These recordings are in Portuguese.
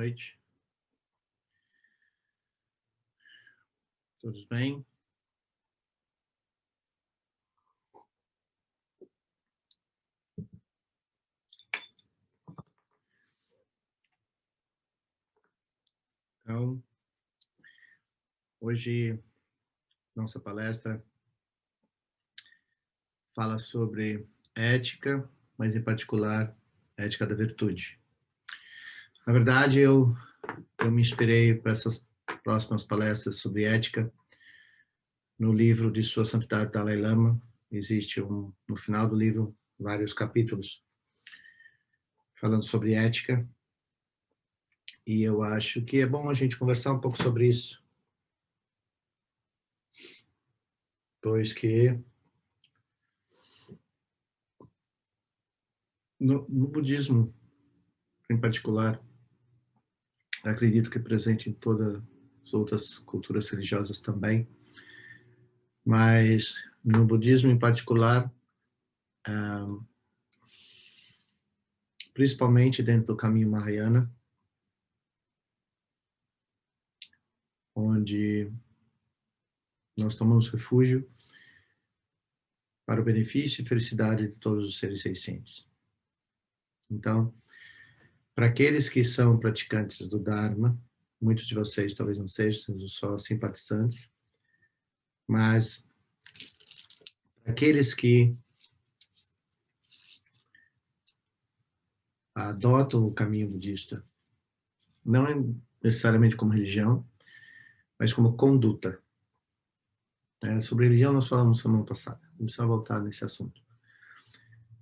noite. Todos bem? Então, hoje nossa palestra fala sobre ética, mas em particular ética da virtude. Na verdade, eu me inspirei para essas próximas palestras sobre ética no livro de Sua Santidade Dalai Lama. Existe no final do livro vários capítulos falando sobre ética, e eu acho que é bom a gente conversar um pouco sobre isso, pois que no budismo, em particular, acredito que é presente em todas as outras culturas religiosas também, mas no budismo em particular, principalmente dentro do caminho Mahayana, onde nós tomamos refúgio para o benefício e felicidade de todos os seres sencientes. Então, para aqueles que são praticantes do Dharma, muitos de vocês talvez não sejam, só simpatizantes, mas para aqueles que adotam o caminho budista, não necessariamente como religião, mas como conduta. Sobre religião nós falamos semana passada, não precisa voltar nesse assunto.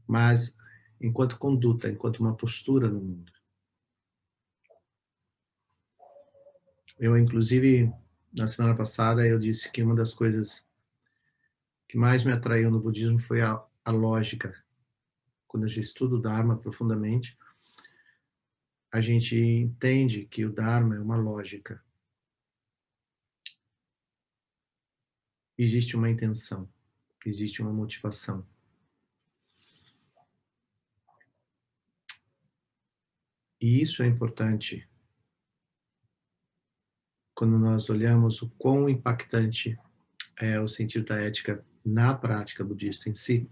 Mas enquanto conduta, enquanto uma postura no mundo. Eu, inclusive, na semana passada, eu disse que uma das coisas que mais me atraiu no budismo foi a lógica. Quando a gente estuda o Dharma profundamente, a gente entende que o Dharma é uma lógica. Existe uma intenção, existe uma motivação. E isso é importante quando nós olhamos o quão impactante é o sentido da ética na prática budista em si.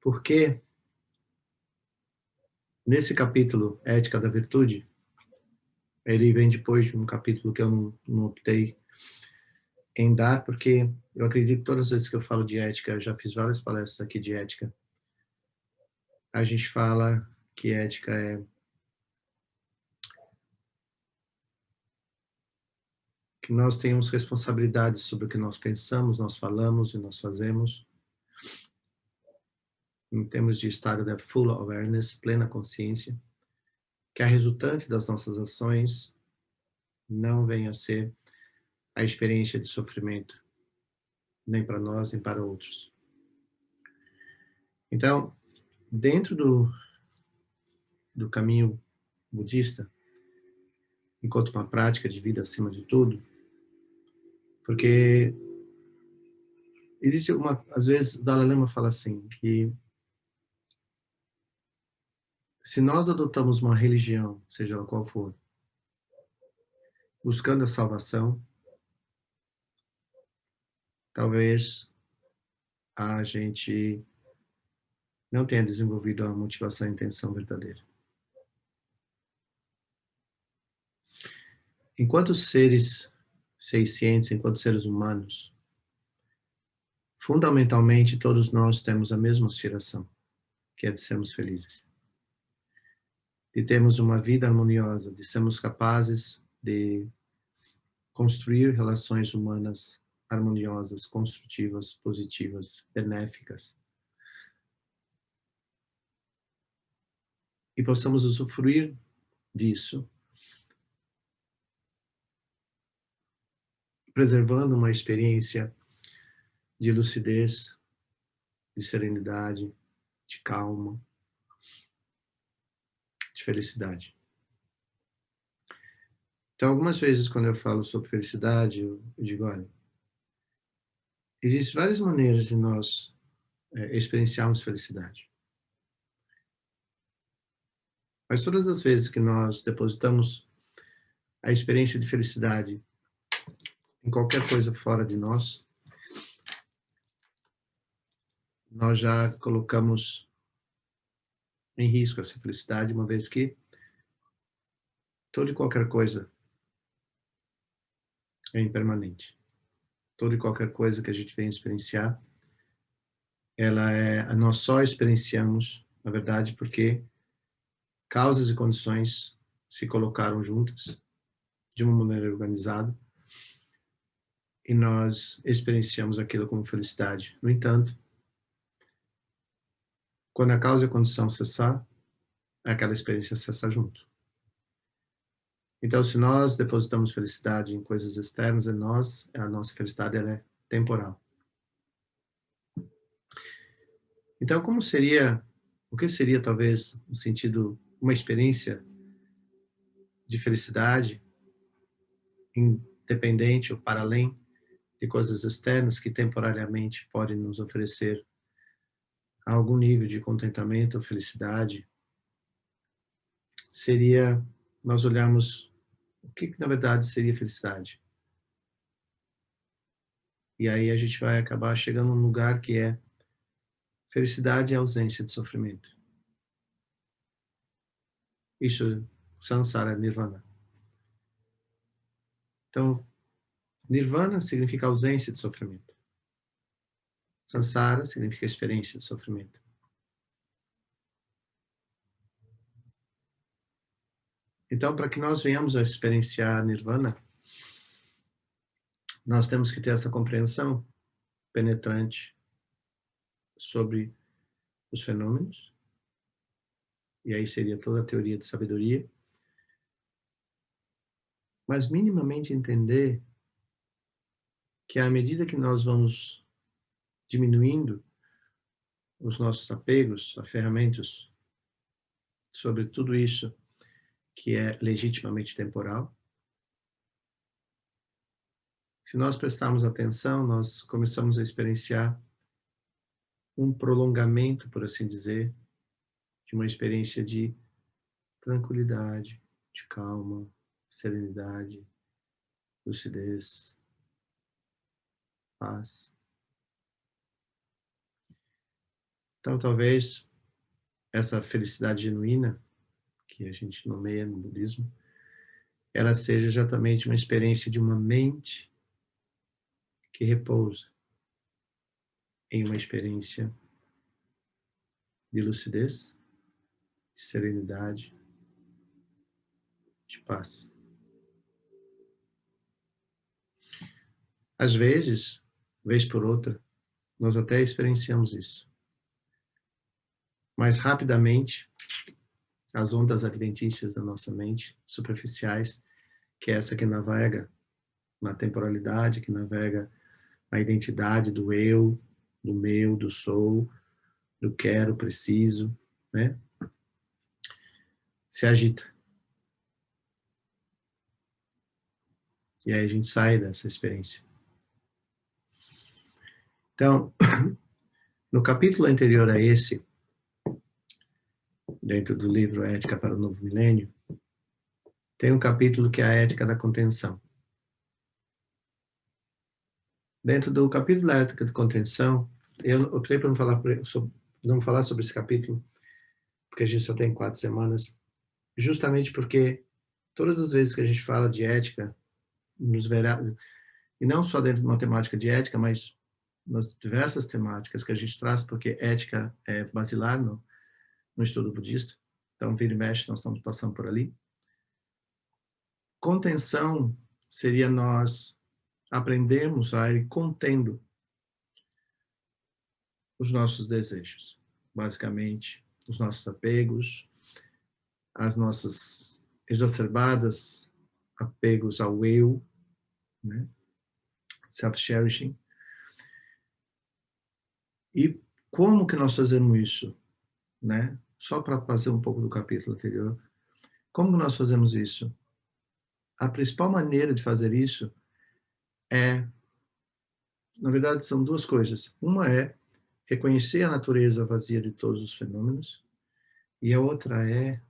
Porque nesse capítulo, Ética da Virtude, ele vem depois de um capítulo que eu não optei em dar, porque eu acredito que todas as vezes que eu falo de ética, eu já fiz várias palestras aqui de ética, a gente fala que ética é que nós temos responsabilidades sobre o que nós pensamos, nós falamos e nós fazemos, em termos de estado de full awareness, plena consciência, que a resultante das nossas ações não venha a ser a experiência de sofrimento, nem para nós, nem para outros. Então, dentro do caminho budista, enquanto uma prática de vida acima de tudo, porque existe às vezes, o Dalai Lama fala assim, que se nós adotamos uma religião, seja ela qual for, buscando a salvação, talvez a gente não tenha desenvolvido a motivação e a intenção verdadeira. Enquanto seres sencientes, enquanto seres humanos, fundamentalmente todos nós temos a mesma aspiração, que é de sermos felizes. De termos uma vida harmoniosa, de sermos capazes de construir relações humanas harmoniosas, construtivas, positivas, benéficas. E possamos usufruir disso, preservando uma experiência de lucidez, de serenidade, de calma, de felicidade. Então, algumas vezes, quando eu falo sobre felicidade, eu digo, olha, existem várias maneiras de nós experienciarmos felicidade. Mas todas as vezes que nós depositamos a experiência de felicidade em qualquer coisa fora de nós, nós já colocamos em risco essa felicidade, uma vez que toda e qualquer coisa é impermanente. Toda e qualquer coisa que a gente vem experienciar, nós só experienciamos, na verdade, porque causas e condições se colocaram juntas de uma maneira organizada e nós experienciamos aquilo como felicidade. No entanto, quando a causa e a condição cessar, aquela experiência cessa junto. Então, se nós depositamos felicidade em coisas externas em nós, a nossa felicidade ela é temporal. Então, o que seria talvez no sentido, uma experiência de felicidade independente ou para além de coisas externas que temporariamente podem nos oferecer algum nível de contentamento ou felicidade? Seria nós olharmos o que na verdade seria felicidade. E aí a gente vai acabar chegando num lugar que é felicidade e ausência de sofrimento. Isso, samsara, nirvana. Então, nirvana significa ausência de sofrimento. Samsara significa experiência de sofrimento. Então, para que nós venhamos a experienciar nirvana, nós temos que ter essa compreensão penetrante sobre os fenômenos, e aí seria toda a teoria de sabedoria, mas minimamente entender que à medida que nós vamos diminuindo os nossos apegos, aferramentos sobre tudo isso que é legitimamente temporal, se nós prestarmos atenção, nós começamos a experienciar um prolongamento, por assim dizer, de uma experiência de tranquilidade, de calma, serenidade, lucidez, paz. Então, talvez essa felicidade genuína, que a gente nomeia no budismo, ela seja exatamente uma experiência de uma mente que repousa em uma experiência de lucidez, de serenidade, de paz. Às vezes, vez por outra, nós até experienciamos isso. Mas rapidamente, as ondas adventícias da nossa mente, superficiais, que é essa que navega na temporalidade, que navega na identidade do eu, do meu, do sou, do quero, preciso, né? Se agita. E aí a gente sai dessa experiência. Então, no capítulo anterior a esse, dentro do livro Ética para o Novo Milênio, tem um capítulo que é a ética da contenção. Dentro do capítulo da ética de contenção, eu optei por não falar sobre esse capítulo, porque a gente só tem 4 semanas, justamente porque todas as vezes que a gente fala de ética, nos verá, e não só dentro de uma temática de ética, mas nas diversas temáticas que a gente traz, porque ética é basilar no estudo budista, então vira e mexe, nós estamos passando por ali. Contenção seria nós aprendermos a ir contendo os nossos desejos, basicamente, os nossos apegos, as nossas exacerbadas apegos ao eu, né? Self-cherishing. E como que nós fazemos isso, né? Só para fazer um pouco do capítulo anterior. Como nós fazemos isso? A principal maneira de fazer isso é, na verdade, são 2 coisas. Uma é reconhecer a natureza vazia de todos os fenômenos, e a outra é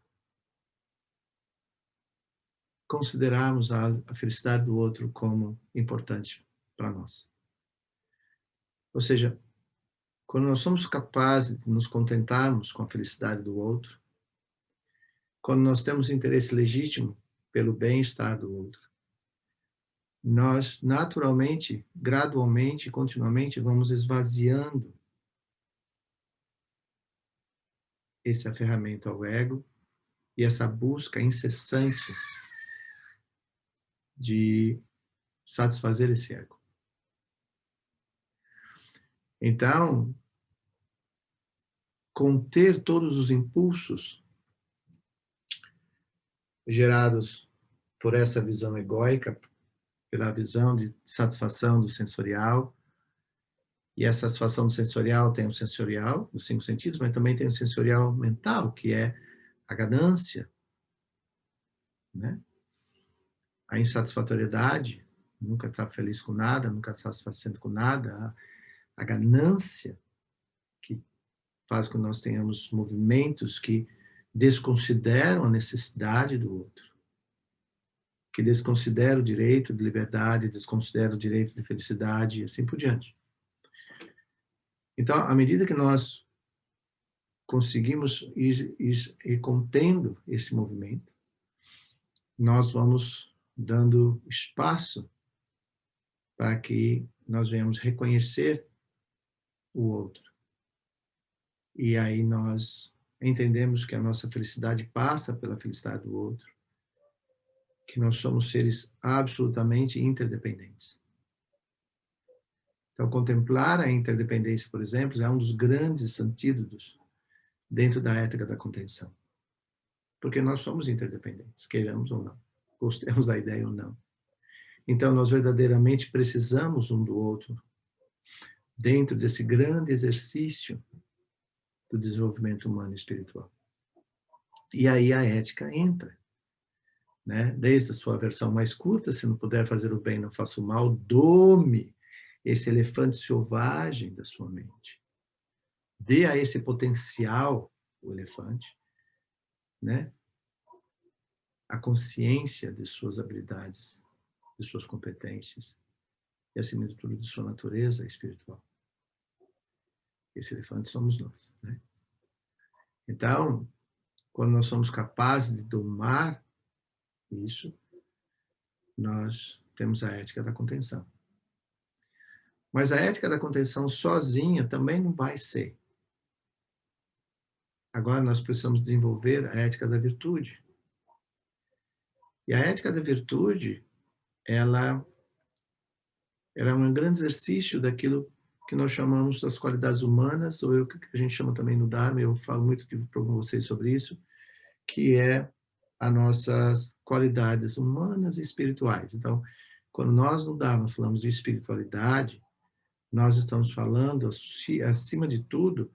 considerarmos a felicidade do outro como importante para nós. Ou seja, quando nós somos capazes de nos contentarmos com a felicidade do outro, quando nós temos interesse legítimo pelo bem-estar do outro, nós naturalmente, gradualmente, continuamente vamos esvaziando esse aferramento ao ego e essa busca incessante de satisfazer esse ego. Então, conter todos os impulsos gerados por essa visão egóica, pela visão de satisfação do sensorial, e essa satisfação do sensorial tem o sensorial, dos 5 sentidos, mas também tem o sensorial mental, que é a ganância, né? A insatisfatoriedade, nunca está feliz com nada, nunca está satisfazendo com nada, a ganância, que faz com que nós tenhamos movimentos que desconsideram a necessidade do outro, que desconsideram o direito de liberdade, desconsideram o direito de felicidade e assim por diante. Então, à medida que nós conseguimos ir contendo esse movimento, nós vamos dando espaço para que nós venhamos reconhecer o outro. E aí nós entendemos que a nossa felicidade passa pela felicidade do outro, que nós somos seres absolutamente interdependentes. Então, contemplar a interdependência, por exemplo, é um dos grandes antídotos dentro da ética da contenção. Porque nós somos interdependentes, queiramos ou não, gostemos da ideia ou não. Então, nós verdadeiramente precisamos um do outro dentro desse grande exercício do desenvolvimento humano e espiritual. E aí a ética entra, né? Desde a sua versão mais curta, se não puder fazer o bem, não faça o mal, dome esse elefante selvagem da sua mente. Dê a esse potencial, o elefante, né, a consciência de suas habilidades, de suas competências e, acima de tudo, de sua natureza espiritual. Esse elefante somos nós, né? Então, quando nós somos capazes de domar isso, nós temos a ética da contenção. Mas a ética da contenção sozinha também não vai ser. Agora nós precisamos desenvolver a ética da virtude. E a ética da virtude, ela é um grande exercício daquilo que nós chamamos das qualidades humanas, ou que a gente chama também no Dharma, eu falo muito para vocês sobre isso, que é as nossas qualidades humanas e espirituais. Então, quando nós no Dharma falamos de espiritualidade, nós estamos falando, acima de tudo,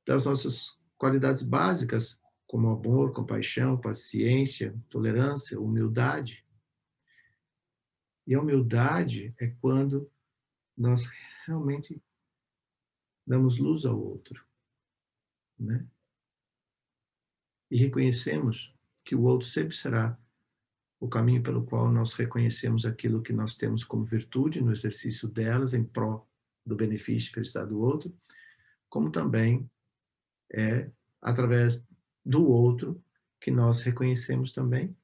das nossas qualidades básicas, como amor, compaixão, paciência, tolerância, humildade. E a humildade é quando nós realmente damos luz ao outro, né? E reconhecemos que o outro sempre será o caminho pelo qual nós reconhecemos aquilo que nós temos como virtude no exercício delas em prol do benefício e felicidade do outro, como também é através do outro que nós reconhecemos também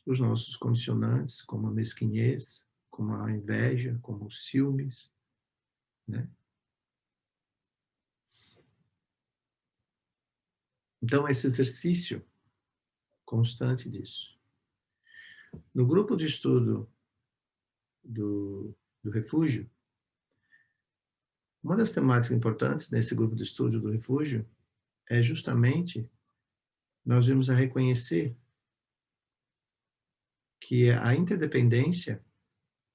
os nossos condicionantes, como a mesquinhez, como a inveja, como os ciúmes, né? Então, esse exercício constante disso. No grupo de estudo do refúgio, uma das temáticas importantes nesse grupo de estudo do refúgio é justamente nós vimos a reconhecer que a interdependência,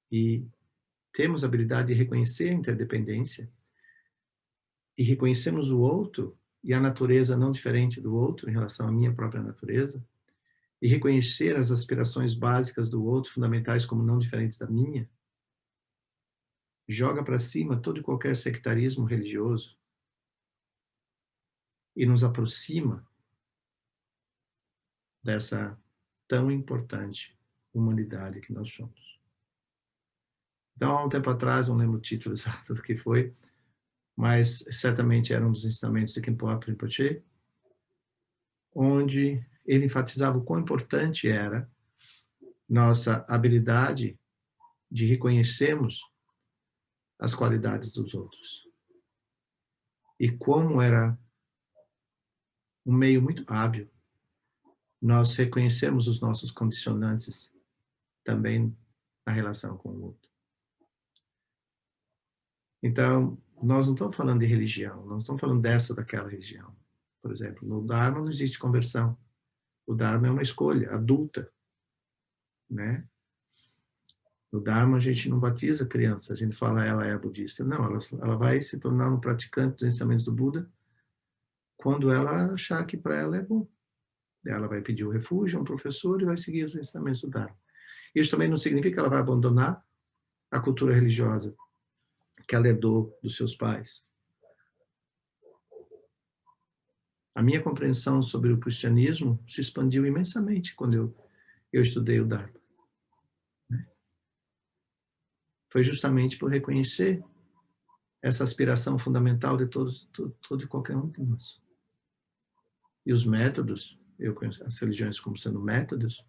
e temos a habilidade de reconhecer a interdependência, e reconhecemos o outro e a natureza não diferente do outro em relação à minha própria natureza, e reconhecer as aspirações básicas do outro, fundamentais como não diferentes da minha, joga para cima todo e qualquer sectarismo religioso e nos aproxima dessa tão importante humanidade que nós somos. Então, há um tempo atrás, não lembro o título exato do que foi, mas certamente era um dos ensinamentos de Khenpo Rinpoche, onde ele enfatizava o quão importante era nossa habilidade de reconhecermos as qualidades dos outros. E como era um meio muito hábil nós reconhecemos os nossos condicionantes também na relação com o outro. Então, nós não estamos falando de religião, nós não estamos falando dessa ou daquela religião. Por exemplo, no Dharma não existe conversão. O Dharma é uma escolha adulta, né? No Dharma a gente não batiza a criança, a gente fala ela é budista. Não, ela vai se tornar um praticante dos ensinamentos do Buda quando ela achar que para ela é bom. Ela vai pedir o refúgio a um professor e vai seguir os ensinamentos do Dharma. Isso também não significa que ela vai abandonar a cultura religiosa que ela herdou dos seus pais. A minha compreensão sobre o cristianismo se expandiu imensamente quando eu estudei o Dharma. Foi justamente por reconhecer essa aspiração fundamental de todo e qualquer um de nós. E os métodos, eu conheço as religiões como sendo métodos,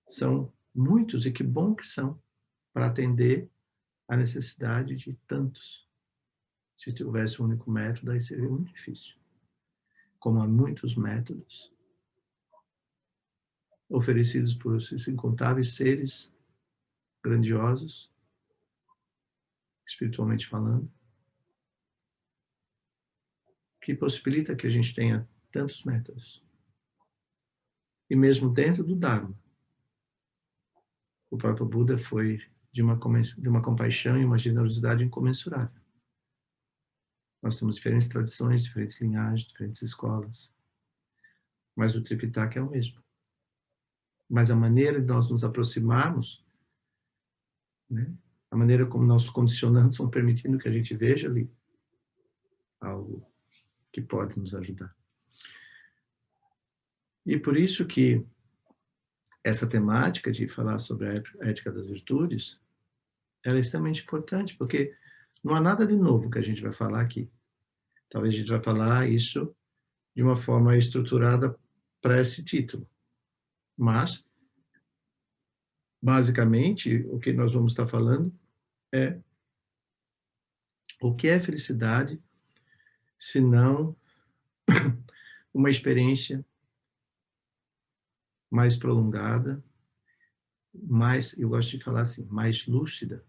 são muitos, e que bom que são, para atender a necessidade de tantos. Se houvesse um único método, aí seria muito difícil. Como há muitos métodos oferecidos por esses incontáveis seres grandiosos, espiritualmente falando, que possibilita que a gente tenha tantos métodos. E mesmo dentro do Dharma, o próprio Buda foi de uma compaixão e uma generosidade incomensurável. Nós temos diferentes tradições, diferentes linhagens, diferentes escolas, mas o Tripitaka é o mesmo. Mas a maneira de nós nos aproximarmos, né, a maneira como nossos condicionantes vão permitindo que a gente veja ali algo que pode nos ajudar. E por isso que essa temática de falar sobre a ética das virtudes, ela é extremamente importante, porque não há nada de novo que a gente vai falar aqui. Talvez a gente vai falar isso de uma forma estruturada para esse título. Mas, basicamente, o que nós vamos estar falando é o que é felicidade, se não uma experiência mais prolongada, mais, eu gosto de falar assim, mais lúcida,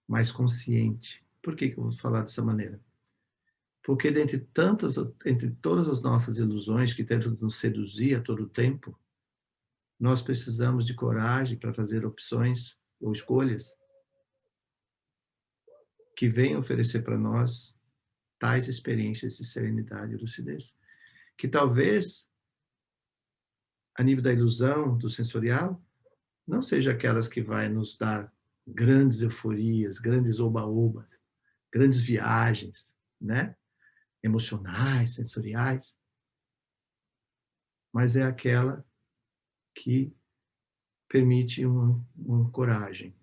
mais consciente. Por que eu vou falar dessa maneira? Porque entre todas as nossas ilusões que tentam nos seduzir a todo tempo, nós precisamos de coragem para fazer opções ou escolhas que venham oferecer para nós tais experiências de serenidade e lucidez, que talvez, a nível da ilusão, do sensorial, não seja aquelas que vai nos dar grandes euforias, grandes oba-obas, grandes viagens, né? Emocionais, sensoriais, mas é aquela que permite uma coragem,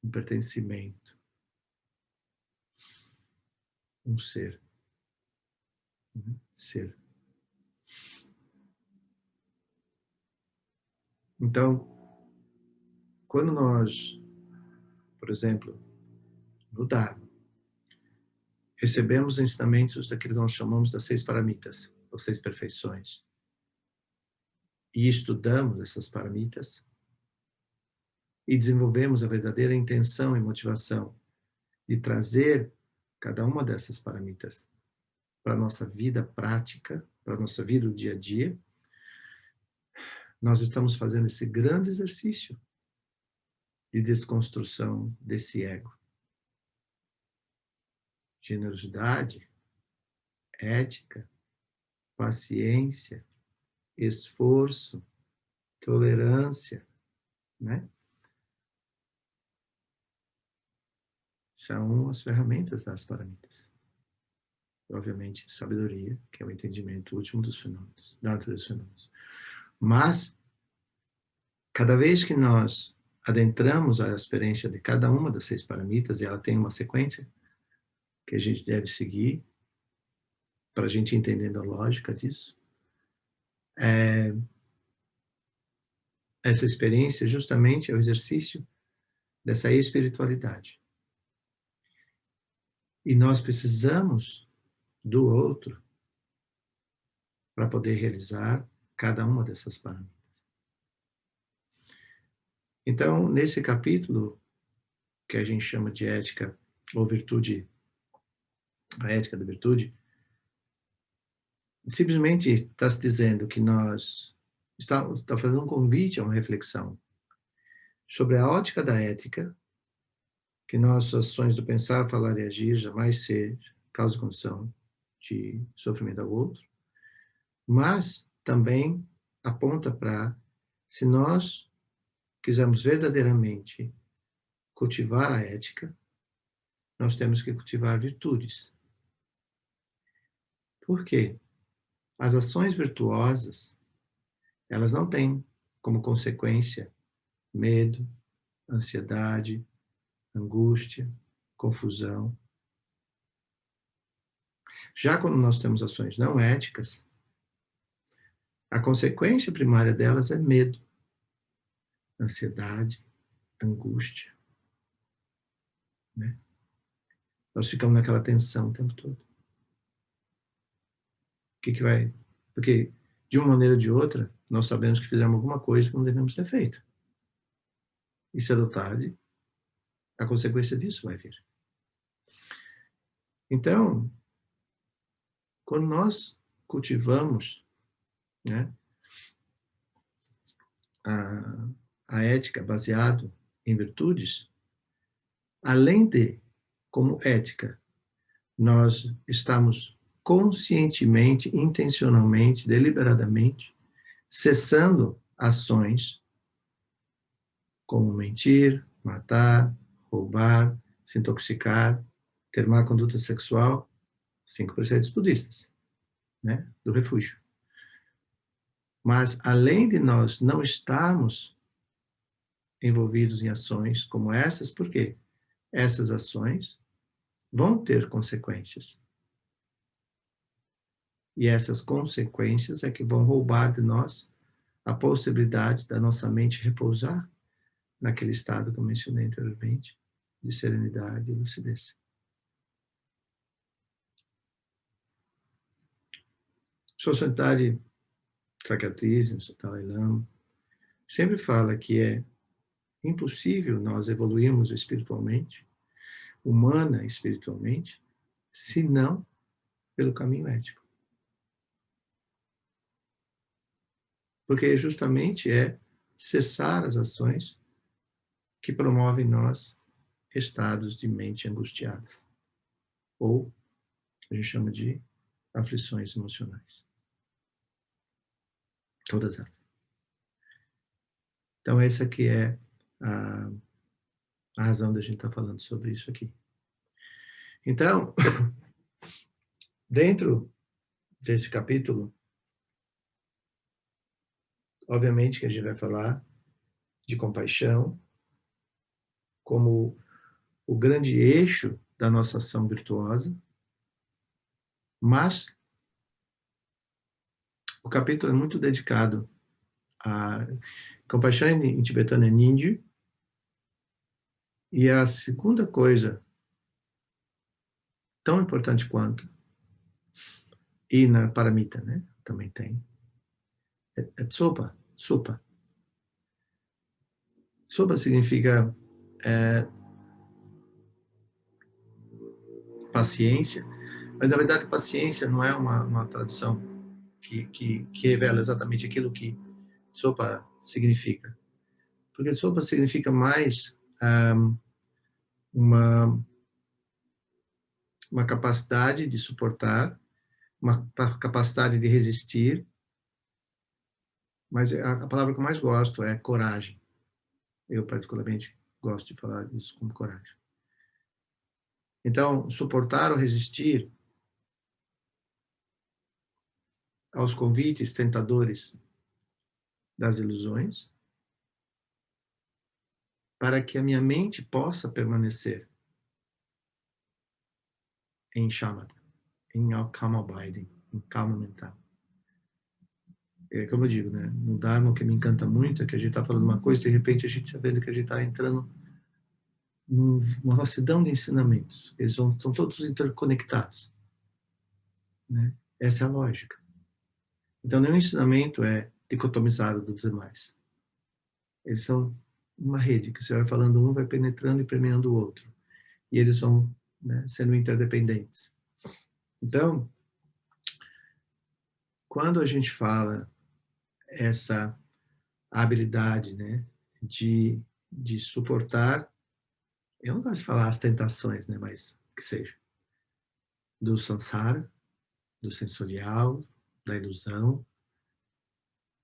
um pertencimento, um ser. Ser. Então, quando nós, por exemplo, no Dharma, recebemos ensinamentos daquilo que nós chamamos das 6 paramitas, ou 6 perfeições, e estudamos essas paramitas, e desenvolvemos a verdadeira intenção e motivação de trazer cada uma dessas paramitas para a nossa vida prática, para a nossa vida do dia a dia, nós estamos fazendo esse grande exercício de desconstrução desse ego. Generosidade, ética, paciência, esforço, tolerância, né? São as ferramentas das paramitas. Obviamente, sabedoria, que é o entendimento último dos fenômenos, da natureza dos fenômenos. Mas cada vez que nós adentramos a experiência de cada uma das 6 paramitas, e ela tem uma sequência que a gente deve seguir para a gente entendendo a lógica disso, essa experiência justamente é o exercício dessa espiritualidade. E nós precisamos do outro para poder realizar cada uma dessas paramitas. Então, nesse capítulo, que a gente chama de ética ou virtude, a ética da virtude, simplesmente está se dizendo que nós está fazendo um convite a uma reflexão sobre a ótica da ética, que nossas ações do pensar, falar e agir jamais ser causa e condição de sofrimento ao outro, mas também aponta para, se nós quisermos verdadeiramente cultivar a ética, nós temos que cultivar virtudes. Por quê? As ações virtuosas, elas não têm como consequência medo, ansiedade, angústia, confusão. Já quando nós temos ações não éticas, a consequência primária delas é medo, ansiedade, angústia. Né? Nós ficamos naquela tensão o tempo todo. O que vai... Porque, de uma maneira ou de outra, nós sabemos que fizemos alguma coisa que não devemos ter feito. E cedo ou tarde, a consequência disso vai vir. Então, quando nós cultivamos, né, a ética baseado em virtudes, além de, como ética, nós estamos conscientemente, intencionalmente, deliberadamente, cessando ações como mentir, matar, roubar, se intoxicar, ter má conduta sexual, 5 preceitos budistas, né, do refúgio. Mas, além de nós não estarmos envolvidos em ações como essas, por quê? Essas ações vão ter consequências. E essas consequências é que vão roubar de nós a possibilidade da nossa mente repousar naquele estado que eu mencionei anteriormente, de serenidade e lucidez. Sua Santidade Trakatris, o Dalai Lama, sempre fala que é impossível nós evoluirmos espiritualmente, humana e espiritualmente, se não pelo caminho ético. Porque justamente é cessar as ações que promovem em nós estados de mente angustiadas, ou a gente chama de aflições emocionais. Todas elas. Então, essa aqui é a razão da gente estar falando sobre isso aqui. Então, dentro desse capítulo, obviamente que a gente vai falar de compaixão como o grande eixo da nossa ação virtuosa, mas o capítulo é muito dedicado a compaixão em tibetano é Ninju, e a segunda coisa tão importante quanto, e na Paramita, né, também tem, é Tsopa. Sopa significa paciência, mas na verdade paciência não é uma tradução que revela exatamente aquilo que sopa significa. Porque sopa significa mais uma capacidade de suportar, uma capacidade de resistir, mas a palavra que eu mais gosto é coragem. Eu particularmente gosto de falar isso como coragem. Então, suportar ou resistir aos convites tentadores das ilusões, para que a minha mente possa permanecer em shamatha, em calma abiding, em calma mental. É como eu digo, né? No Dharma, o que me encanta muito é que a gente está falando uma coisa e de repente a gente está vendo que a gente está entrando numa vastidão de ensinamentos. Eles são todos interconectados, né? Essa é a lógica. Então, nenhum ensinamento é dicotomizado dos demais. Eles são uma rede, que você vai falando um, vai penetrando e permeando o outro. E eles vão, né, sendo interdependentes. Então, quando a gente fala essa habilidade, né, de suportar, eu não gosto de falar as tentações, né, mas que seja, do samsara, do sensorial, da ilusão,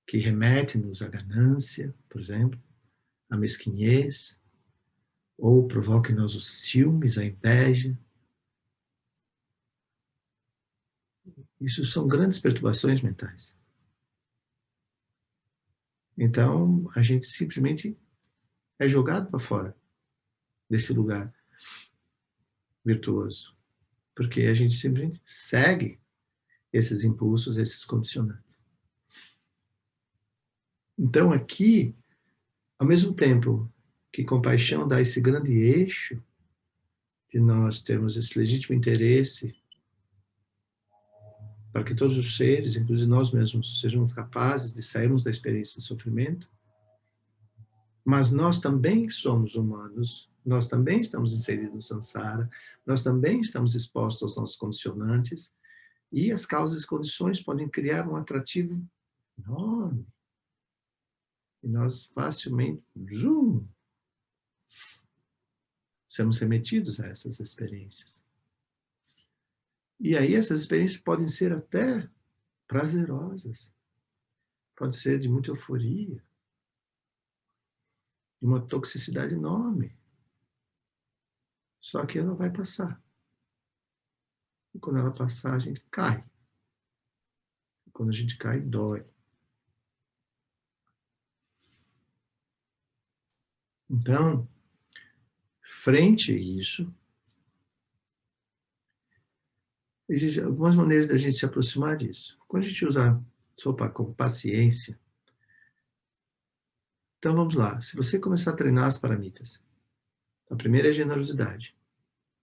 que remete-nos à ganância, por exemplo, à mesquinhez, ou provoca em nós os ciúmes, a inveja. Isso são grandes perturbações mentais. Então, a gente simplesmente é jogado para fora desse lugar virtuoso, porque a gente simplesmente segue esses impulsos, esses condicionantes. Então, aqui, ao mesmo tempo que compaixão dá esse grande eixo de nós termos esse legítimo interesse para que todos os seres, inclusive nós mesmos, sejamos capazes de sairmos da experiência de sofrimento, mas nós também somos humanos, nós também estamos inseridos no samsara, nós também estamos expostos aos nossos condicionantes, e as causas e condições podem criar um atrativo enorme. E nós facilmente, zoom, somos remetidos a essas experiências. E aí essas experiências podem ser até prazerosas, pode ser de muita euforia, de uma toxicidade enorme. Só que ela vai passar. E quando ela passar, a gente cai. E quando a gente cai, dói. Então, frente a isso, existem algumas maneiras da gente se aproximar disso. Quando a gente usa sopa como paciência, então vamos lá. Se você começar a treinar as paramitas, a primeira é a generosidade.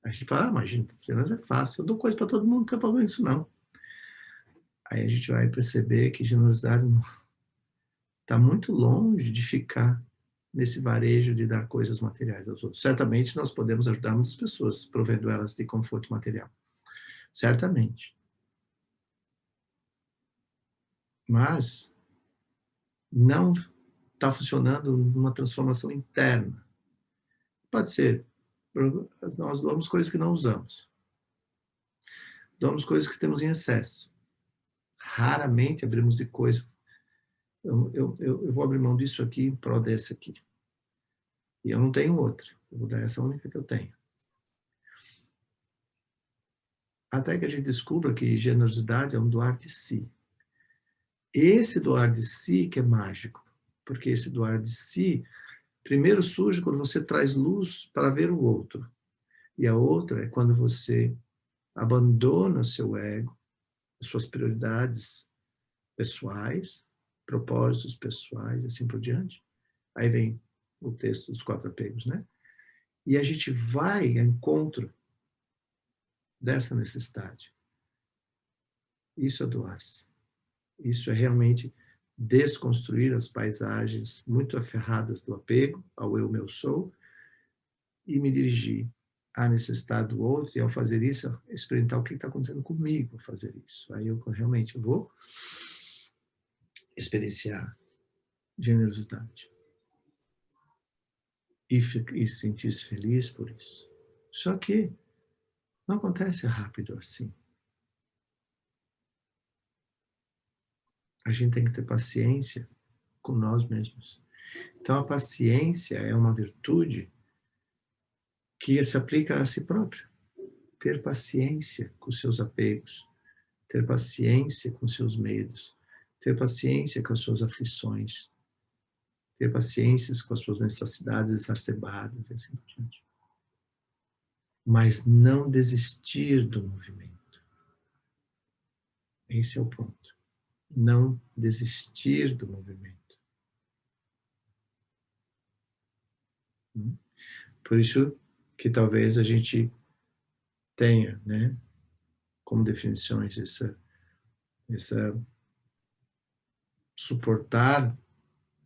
A gente fala, imagina, generosidade é fácil, eu dou coisa para todo mundo, não tem problema nisso não. Aí a gente vai perceber que generosidade está muito longe de ficar nesse varejo de dar coisas materiais aos outros. Certamente nós podemos ajudar muitas pessoas, provendo elas de conforto material. Certamente. Mas não está funcionando numa transformação interna. Pode ser, nós doamos coisas que não usamos. Doamos coisas que temos em excesso. Raramente abrimos de coisas. Eu vou abrir mão disso aqui em prol dessa aqui. E eu não tenho outra. Eu vou dar essa única que eu tenho. Até que a gente descubra que generosidade é um doar de si. Esse doar de si que é mágico. Porque esse doar de si, primeiro surge quando você traz luz para ver o outro. E a outra é quando você abandona seu ego, as suas prioridades pessoais, propósitos pessoais e assim por diante. Aí vem o texto dos 4 apegos, né? E a gente vai ao encontro dessa necessidade. Isso é doar-se. Isso é realmente desconstruir as paisagens muito aferradas do apego ao eu, meu, sou, e me dirigir à necessidade do outro, e ao fazer isso, experimentar o que está acontecendo comigo ao fazer isso. Aí eu realmente vou experienciar generosidade. E sentir-se feliz por isso. Só que não acontece rápido assim. A gente tem que ter paciência com nós mesmos. Então, a paciência é uma virtude que se aplica a si próprio. Ter paciência com seus apegos, ter paciência com seus medos, ter paciência com as suas aflições. ter paciência com as suas necessidades exacerbadas e assim por diante. Mas não desistir do movimento. Esse é o ponto. Não desistir do movimento. Por isso que talvez a gente tenha, né, como definições essa suportar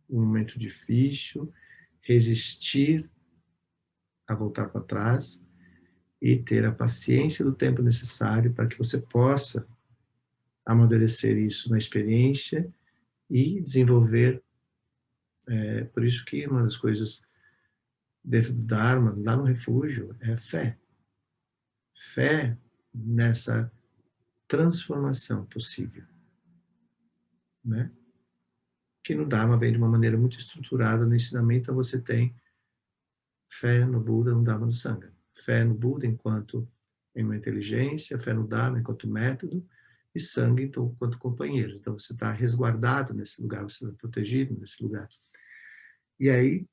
um momento difícil, resistir a voltar para trás e ter a paciência do tempo necessário para que você possa amadurecer isso na experiência e desenvolver. Por isso que uma das coisas dentro do Dharma, lá no refúgio, é a fé. Fé nessa transformação possível, né? Que no Dharma vem de uma maneira muito estruturada no ensinamento, então você tem fé no Buda, no Dharma, no Sangha. Fé no Buda enquanto em uma inteligência, fé no Dharma enquanto método, e Sangha enquanto companheiro. Então você está resguardado nesse lugar, você está protegido nesse lugar. E aí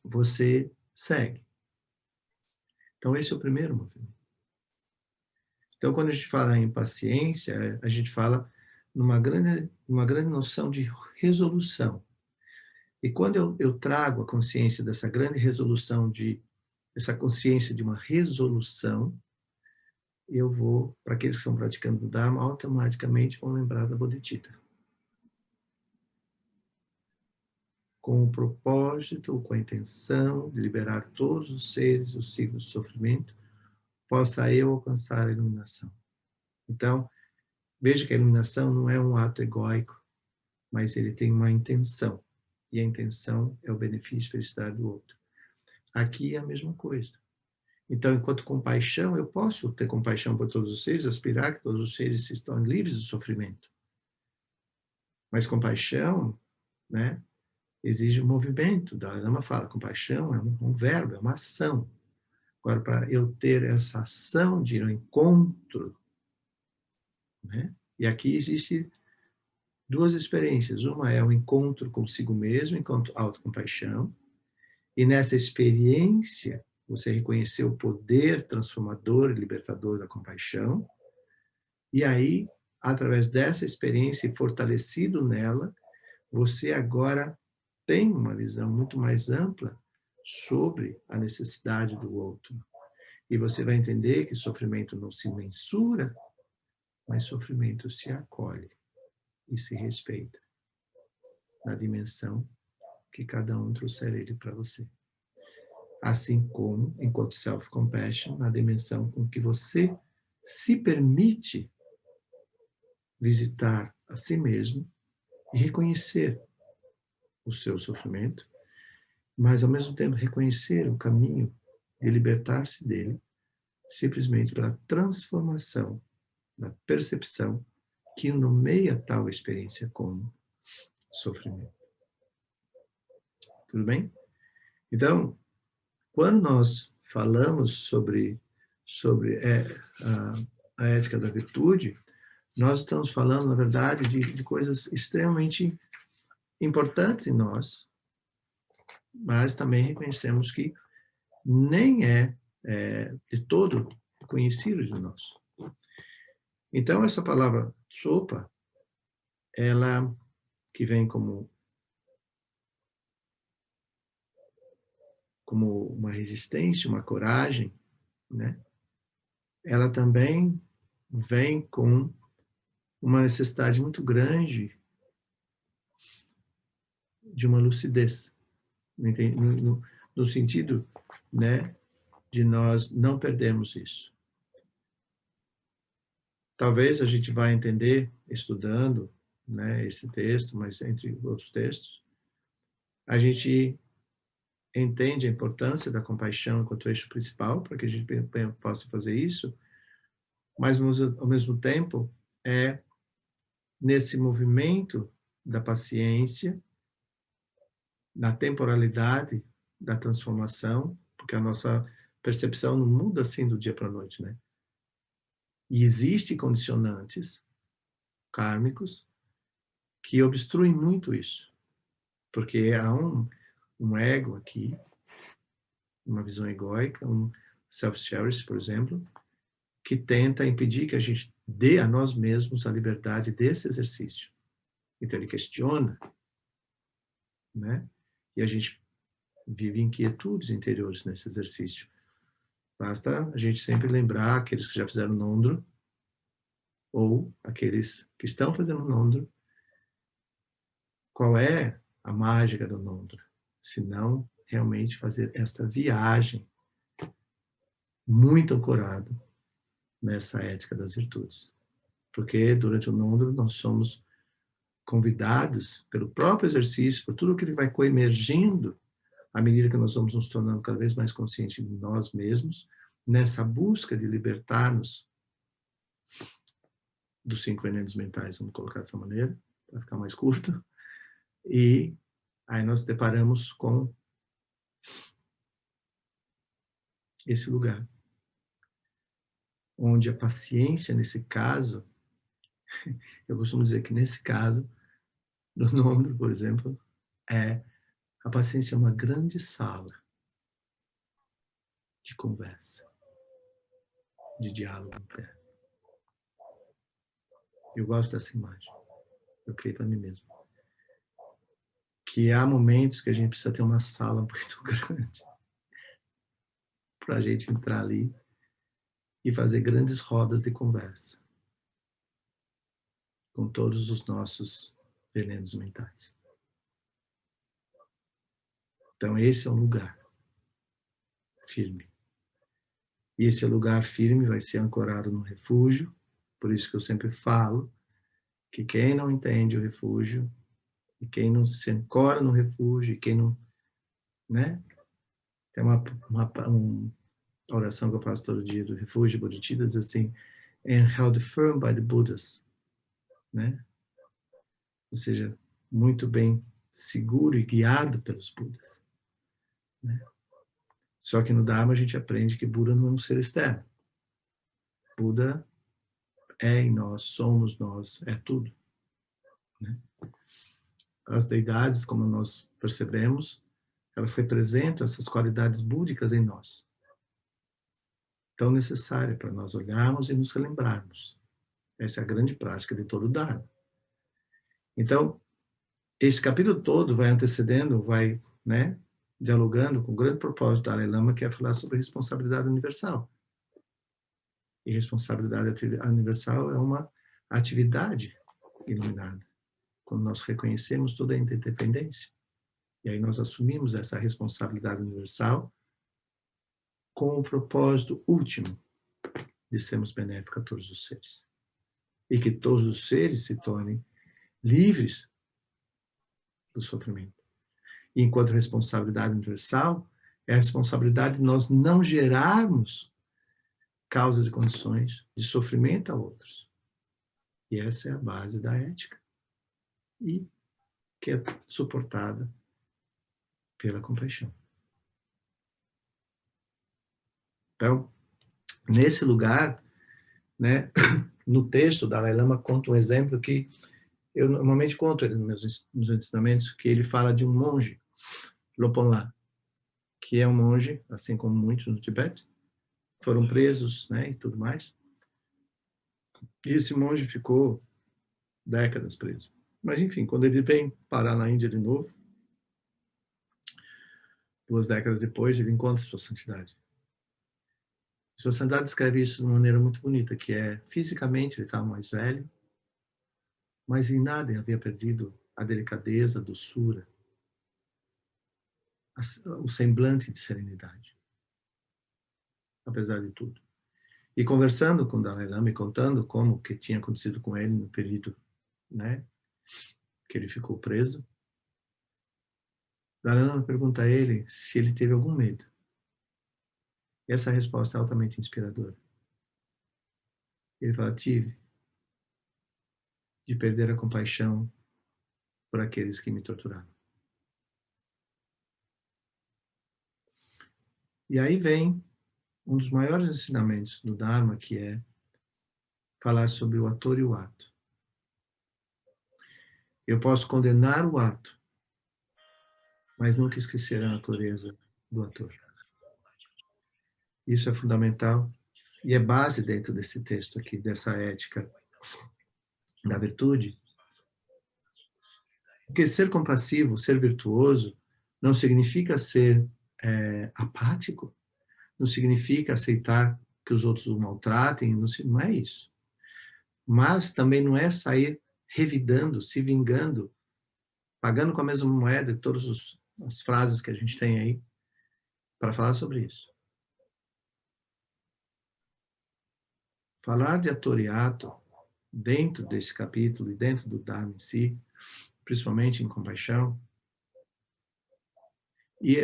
você segue. Então esse é o primeiro movimento. Então quando a gente fala em paciência, a gente fala numa grande noção de resolução. E quando eu trago a consciência dessa grande resolução, essa consciência de uma resolução, eu vou, para aqueles que estão praticando o Dharma, automaticamente vão lembrar da Bodhicitta. Com o propósito, com a intenção de liberar todos os seres do ciclo de sofrimento, possa eu alcançar a iluminação. Então, veja que a iluminação não é um ato egóico, mas ele tem uma intenção. E a intenção é o benefício e felicidade do outro. Aqui é a mesma coisa. Então, enquanto compaixão, eu posso ter compaixão por todos os seres, aspirar que todos os seres estão livres do sofrimento. Mas compaixão, né, exige um movimento. Dalai Lama fala, compaixão é um verbo, é uma ação. Agora, para eu ter essa ação de ir ao encontro, né, e aqui existe duas experiências. Uma é o encontro consigo mesmo, enquanto autocompaixão, e nessa experiência você reconheceu o poder transformador e libertador da compaixão, e aí, através dessa experiência e fortalecido nela, você agora tem uma visão muito mais ampla sobre a necessidade do outro. E você vai entender que sofrimento não se mensura, mas sofrimento se acolhe e se respeita na dimensão que cada um trouxer ele para você. Assim como, enquanto self-compassion, na dimensão com que você se permite visitar a si mesmo e reconhecer o seu sofrimento, mas ao mesmo tempo reconhecer o caminho de libertar-se dele, simplesmente pela transformação da percepção que nomeia tal experiência como sofrimento. Tudo bem? Então, quando nós falamos sobre a ética da virtude, nós estamos falando, na verdade, de coisas extremamente importantes em nós, mas também reconhecemos que nem é de todo conhecido de nós. Então, essa palavra sopa, ela que vem como uma resistência, uma coragem, né? Ela também vem com uma necessidade muito grande de uma lucidez, no sentido, né, de nós não perdermos isso. Talvez a gente vá entender, estudando, né, esse texto, mas entre outros textos, a gente entende a importância da compaixão enquanto eixo principal, para que a gente possa fazer isso, mas ao mesmo tempo é nesse movimento da paciência, da temporalidade da transformação, porque a nossa percepção não muda assim do dia para a noite, né? E existem condicionantes kármicos que obstruem muito isso. Porque há um ego aqui, uma visão egóica, um self-cherish, por exemplo, que tenta impedir que a gente dê a nós mesmos a liberdade desse exercício. Então ele questiona, né? E a gente vive inquietudes interiores nesse exercício. Basta a gente sempre lembrar aqueles que já fizeram Nondro, ou aqueles que estão fazendo Nondro, qual é a mágica do Nondro? Se não realmente fazer esta viagem muito ancorado nessa ética das virtudes. Porque durante o Nondro nós somos convidados pelo próprio exercício, por tudo que ele vai coemergindo à medida que nós vamos nos tornando cada vez mais conscientes de nós mesmos, nessa busca de libertar-nos dos 5 venenos mentais, vamos colocar dessa maneira, para ficar mais curto, e aí nós deparamos com esse lugar, onde a paciência, nesse caso, eu costumo dizer que nesse caso, do nome, por exemplo, a paciência é uma grande sala de conversa, de diálogo interno. Eu gosto dessa imagem. Eu criei para mim mesmo. Que há momentos que a gente precisa ter uma sala muito grande para a gente entrar ali e fazer grandes rodas de conversa com todos os nossos venenos mentais. Então esse é um lugar firme. E esse lugar firme vai ser ancorado no refúgio, por isso que eu sempre falo que quem não entende o refúgio, e quem não se ancora no refúgio, e quem não, né? Tem uma oração que eu faço todo dia do refúgio, Bodhicitta, diz assim, and held firm by the Buddhas, né? Ou seja, muito bem seguro e guiado pelos Budas, né? Só que no Dharma a gente aprende que Buda não é um ser externo. Buda é em nós, somos nós, é tudo, né? As deidades, como nós percebemos, elas representam essas qualidades búdicas em nós, tão necessárias para nós olharmos e nos relembrarmos. Essa é a grande prática de todo o Dharma. Então, esse capítulo todo vai antecedendo, vai, né, dialogando com o grande propósito do Dalai Lama, que é falar sobre responsabilidade universal. E responsabilidade universal é uma atividade iluminada, quando nós reconhecemos toda a interdependência. E aí nós assumimos essa responsabilidade universal com o propósito último de sermos benéficos a todos os seres. E que todos os seres se tornem livres do sofrimento. E enquanto responsabilidade universal, é a responsabilidade de nós não gerarmos causas e condições de sofrimento a outros. E essa é a base da ética. E que é suportada pela compaixão. Então, nesse lugar, né, no texto, o Dalai Lama conta um exemplo que eu normalmente conto ele nos meus ensinamentos, que ele fala de um monge, Loponla, que é um monge, assim como muitos no Tibete, foram presos, né, e tudo mais. E esse monge ficou décadas preso. Mas, enfim, quando ele vem parar na Índia de novo, 2 décadas depois, ele encontra sua santidade. Sua santidade descreve isso de uma maneira muito bonita, que é, fisicamente, ele estava mais velho, mas em nada ele havia perdido a delicadeza, a doçura, o semblante de serenidade, apesar de tudo. E conversando com o Dalai Lama e contando como que tinha acontecido com ele no período, né, que ele ficou preso, o Dalai Lama pergunta a ele se ele teve algum medo. E essa resposta é altamente inspiradora. Ele fala, tive, de perder a compaixão por aqueles que me torturaram. E aí vem um dos maiores ensinamentos do Dharma, que é falar sobre o ator e o ato. Eu posso condenar o ato, mas nunca esquecer a natureza do ator. Isso é fundamental e é base dentro desse texto aqui, dessa ética da virtude, porque ser compassivo, ser virtuoso, não significa ser apático, não significa aceitar que os outros o maltratem, não é isso. Mas também não é sair revidando, se vingando, pagando com a mesma moeda, todas as frases que a gente tem aí para falar sobre isso. Falar de ator e ato, dentro desse capítulo e dentro do Dharma em si, principalmente em compaixão, e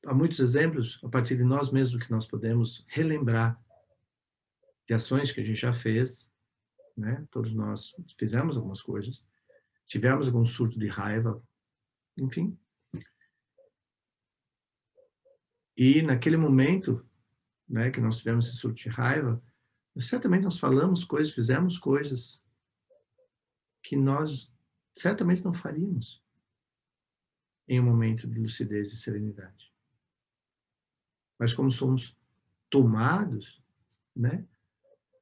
há muitos exemplos, a partir de nós mesmos, que nós podemos relembrar de ações que a gente já fez, né? Todos nós fizemos algumas coisas, tivemos algum surto de raiva, enfim. E naquele momento, né, que nós tivemos esse surto de raiva, certamente nós falamos coisas, fizemos coisas que nós certamente não faríamos em um momento de lucidez e serenidade. Mas como somos tomados, né,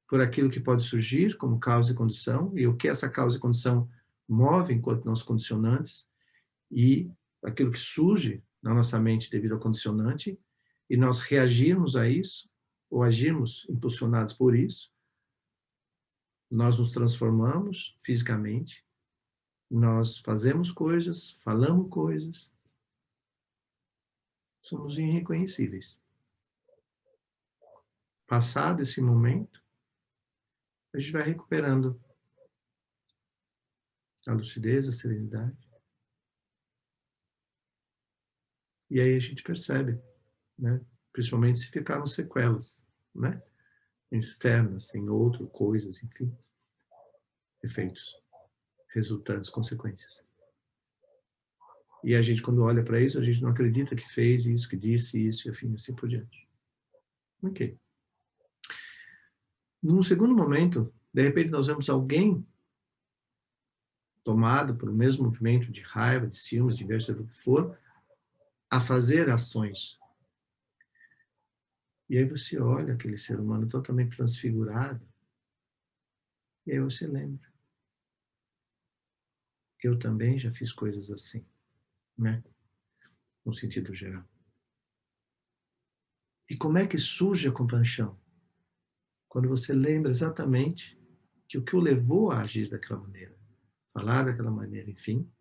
por aquilo que pode surgir como causa e condição, e o que essa causa e condição move enquanto nós condicionantes, e aquilo que surge na nossa mente devido ao condicionante, e nós reagirmos a isso, ou agirmos impulsionados por isso, nós nos transformamos fisicamente, nós fazemos coisas, falamos coisas, somos irreconhecíveis. Passado esse momento, a gente vai recuperando a lucidez, a serenidade. E aí a gente percebe, né? Principalmente se ficaram sequelas, né? Externas, em outras coisas, enfim, efeitos, resultantes, consequências. E a gente, quando olha para isso, a gente não acredita que fez isso, que disse isso, e assim por diante. Ok. Num segundo momento, de repente nós vemos alguém tomado por o mesmo movimento de raiva, de ciúmes, de inveja, do que for, a fazer ações. E aí você olha aquele ser humano totalmente transfigurado, e aí você lembra. Eu também já fiz coisas assim, né? No sentido geral. E como é que surge a compaixão? Quando você lembra exatamente que o que o levou a agir daquela maneira, falar daquela maneira, enfim,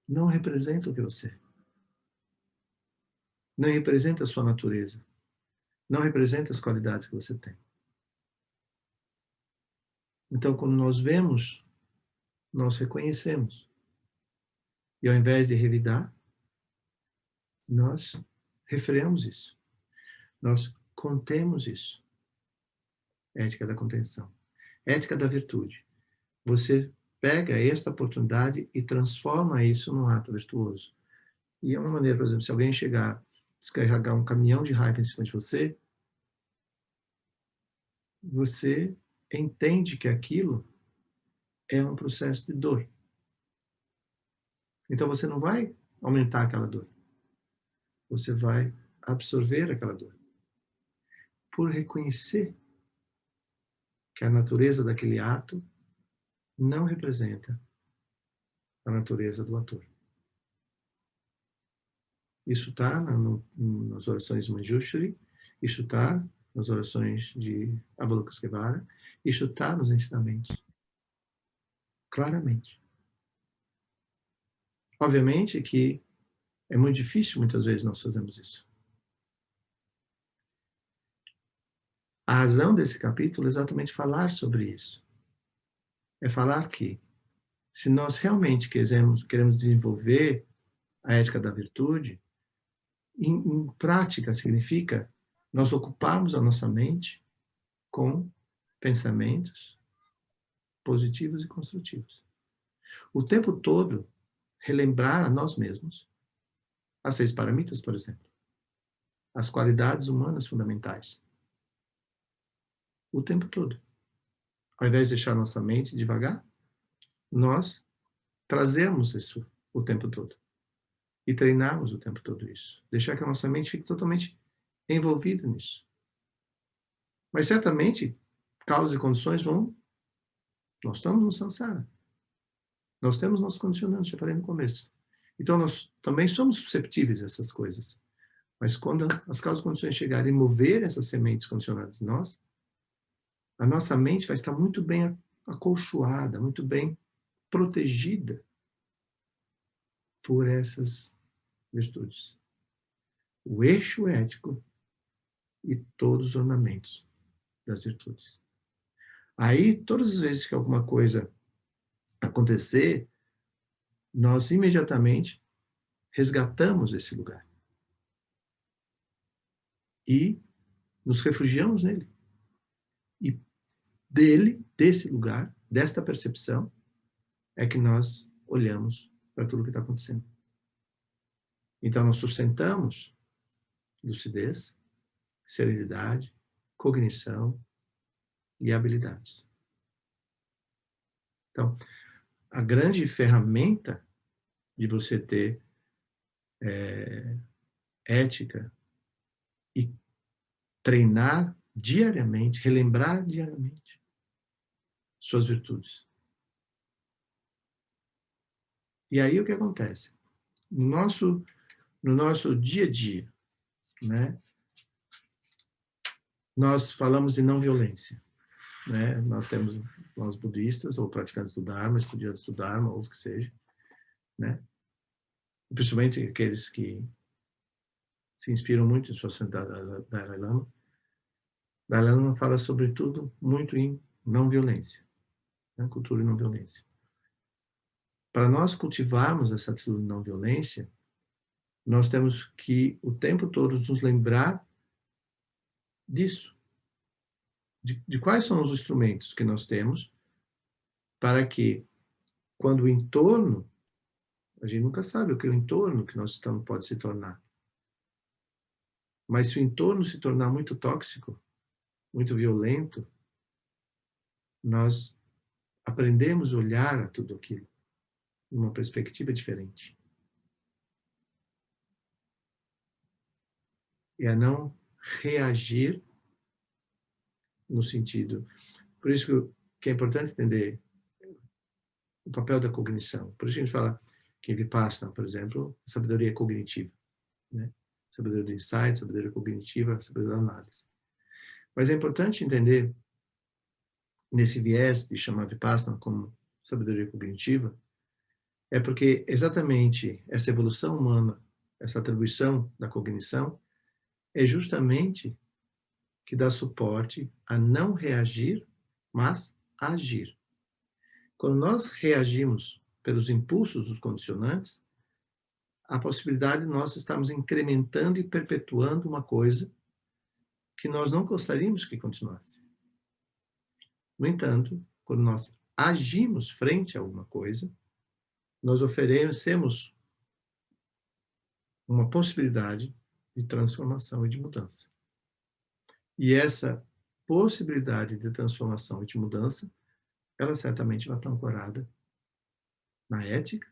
não representa o que você é. Não representa a sua natureza. Não representa as qualidades que você tem. Então, quando nós vemos, nós reconhecemos. E ao invés de revidar, nós refreamos isso. Nós contemos isso. Ética da contenção. Ética da virtude. Você pega esta oportunidade e transforma isso num ato virtuoso. E é uma maneira, por exemplo, se alguém chegar, descarregar um caminhão de raiva em cima de você, você entende que aquilo é um processo de dor. Então você não vai aumentar aquela dor. Você vai absorver aquela dor. Por reconhecer que a natureza daquele ato não representa a natureza do ator. Isso está nas orações de Manjushri, isso está nas orações de Avalokiteshvara, isso está nos ensinamentos. Claramente. Obviamente que é muito difícil, muitas vezes, nós fazemos isso. A razão desse capítulo é exatamente falar sobre isso. É falar que, se nós realmente queremos desenvolver a ética da virtude, em prática significa nós ocuparmos a nossa mente com pensamentos positivos e construtivos. O tempo todo, relembrar a nós mesmos as 6 paramitas, por exemplo, as qualidades humanas fundamentais. O tempo todo. Ao invés de deixar nossa mente devagar, nós trazemos isso o tempo todo. e treinarmos o tempo todo isso. Deixar que a nossa mente fique totalmente envolvida nisso. Mas certamente, causas e condições vão... Nós estamos no samsara. Nós temos nossos condicionantes, já falei no começo. Então, nós também somos susceptíveis a essas coisas. Mas quando as causas e condições chegarem e mover essas sementes condicionadas em nós, a nossa mente vai estar muito bem acolchoada, muito bem protegida por essas virtudes. O eixo ético e todos os ornamentos das virtudes. Aí, todas as vezes que alguma coisa acontecer, nós imediatamente resgatamos esse lugar. E nos refugiamos nele. E desse lugar, desta percepção, é que nós olhamos para tudo o que está acontecendo. Então, nós sustentamos lucidez, serenidade, cognição e habilidades. Então, a grande ferramenta de você ter ética e treinar diariamente, relembrar diariamente suas virtudes. E aí o que acontece? No nosso dia a dia, né, nós falamos de não violência. Né? Nós budistas, ou praticantes do Dharma, estudantes do Dharma, ou o que seja, né? Principalmente aqueles que se inspiram muito em sua santidade Dalai Lama. Dalai Lama fala sobretudo muito em não violência, né? Cultura e não violência. Para nós cultivarmos essa atitude de não violência, nós temos que o tempo todo nos lembrar disso, de quais são os instrumentos que nós temos para que, quando o entorno, a gente nunca sabe o que o entorno que nós estamos pode se tornar. Mas se o entorno se tornar muito tóxico, muito violento, nós aprendemos a olhar a tudo aquilo numa perspectiva diferente. E a não reagir no sentido... Por isso que é importante entender o papel da cognição. Por isso a gente fala que em Vipassana, por exemplo, sabedoria cognitiva, né? Sabedoria do insight, sabedoria cognitiva, sabedoria da análise. Mas é importante entender, nesse viés de chamar Vipassana como sabedoria cognitiva, é porque exatamente essa evolução humana, essa atribuição da cognição, é justamente que dá suporte a não reagir, mas a agir. Quando nós reagimos pelos impulsos dos condicionantes, a possibilidade de nós estarmos incrementando e perpetuando uma coisa que nós não gostaríamos que continuasse. No entanto, quando nós agimos frente a alguma coisa, nós oferecemos uma possibilidade de transformação e de mudança. E essa possibilidade de transformação e de mudança, ela certamente vai estar ancorada na ética,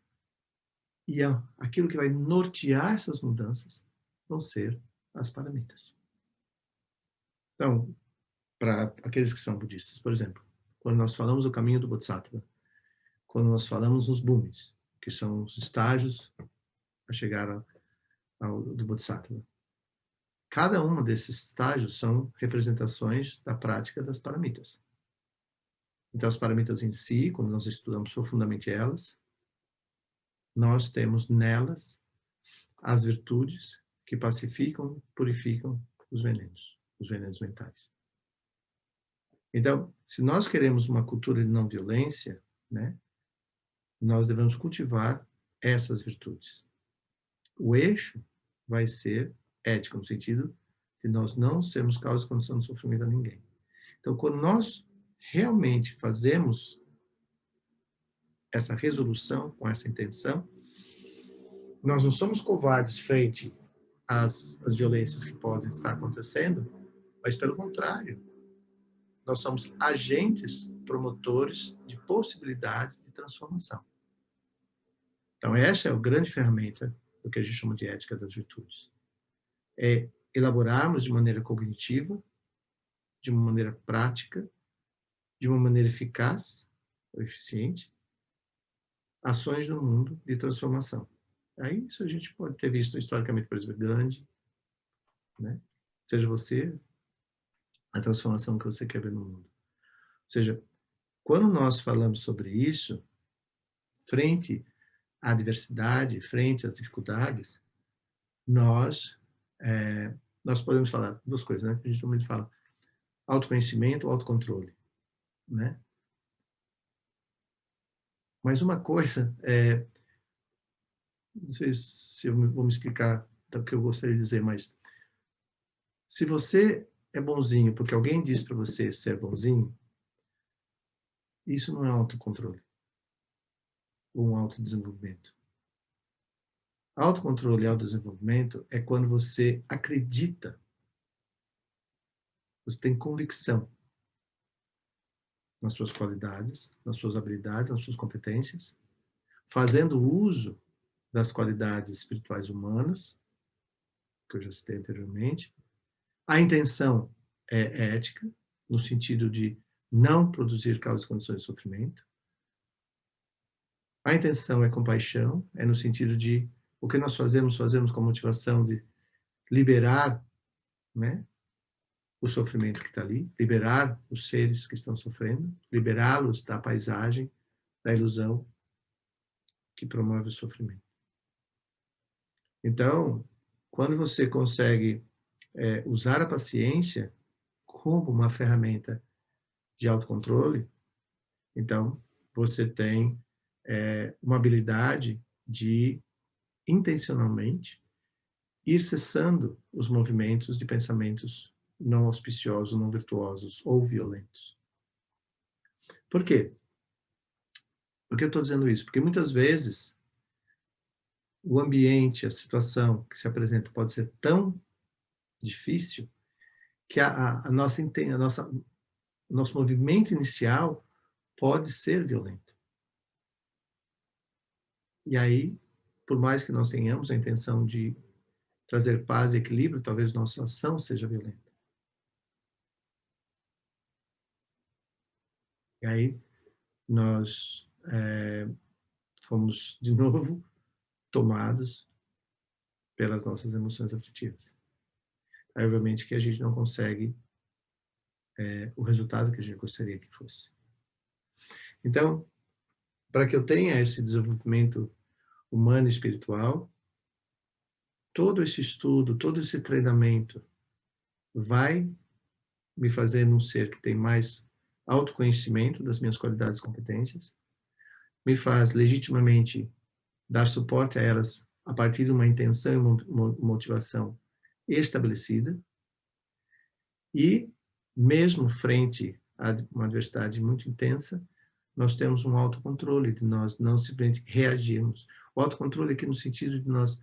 e aquilo que vai nortear essas mudanças vão ser as paramitas. Então, para aqueles que são budistas, por exemplo, quando nós falamos do caminho do Bodhisattva, quando nós falamos nos bhumis, que são os estágios para chegar do Bodhisattva, cada um desses estágios são representações da prática das paramitas. Então, as paramitas em si, quando nós estudamos profundamente elas, nós temos nelas as virtudes que pacificam, purificam os venenos mentais. Então, se nós queremos uma cultura de não violência, né, nós devemos cultivar essas virtudes. O eixo vai ser ético, no sentido de nós não sermos causa e condição de sofrimento a ninguém. Então, quando nós realmente fazemos essa resolução com essa intenção, nós não somos covardes frente às violências que podem estar acontecendo, mas pelo contrário, nós somos agentes promotores de possibilidades de transformação. Então, essa é a grande ferramenta do que a gente chama de ética das virtudes. É elaborarmos de maneira cognitiva, de uma maneira prática, de uma maneira eficaz ou eficiente, ações no mundo de transformação. Aí isso a gente pode ter visto historicamente, por exemplo, Gandhi, né? Seja você a transformação que você quer ver no mundo. Ou seja, quando nós falamos sobre isso, frente à diversidade, frente às dificuldades, nós nós podemos falar duas coisas, né? A gente normalmente fala autoconhecimento ou autocontrole, né? Mas uma coisa, não sei se eu vou me explicar o que eu gostaria de dizer, mas se você é bonzinho porque alguém disse para você ser bonzinho, isso não é autocontrole ou um autodesenvolvimento. Autocontrole e autodesenvolvimento é quando você acredita, você tem convicção nas suas qualidades, nas suas habilidades, nas suas competências, fazendo uso das qualidades espirituais humanas, que eu já citei anteriormente. A intenção é ética, no sentido de não produzir causas e condições de sofrimento. A intenção é compaixão, é no sentido de o que nós fazemos com a motivação de liberar, né, o sofrimento que está ali, liberar os seres que estão sofrendo, liberá-los da paisagem, da ilusão que promove o sofrimento. Então, quando você consegue usar a paciência como uma ferramenta de autocontrole, então você tem uma habilidade de intencionalmente ir cessando os movimentos de pensamentos não auspiciosos, não virtuosos ou violentos. Por quê? Por que eu estou dizendo isso? Porque muitas vezes o ambiente, a situação que se apresenta pode ser tão difícil que o nosso movimento inicial pode ser violento. E aí, por mais que nós tenhamos a intenção de trazer paz e equilíbrio, talvez nossa ação seja violenta. E aí, nós fomos, de novo, tomados pelas nossas emoções afetivas. Aí, obviamente, que a gente não consegue o resultado que a gente gostaria que fosse. Então, para que eu tenha esse desenvolvimento humano e espiritual, todo esse estudo, todo esse treinamento vai me fazer um ser que tem mais autoconhecimento das minhas qualidades e competências, me faz legitimamente dar suporte a elas a partir de uma intenção e motivação estabelecida, e mesmo frente a uma adversidade muito intensa, nós temos um autocontrole de nós não simplesmente reagirmos. O autocontrole aqui no sentido de nós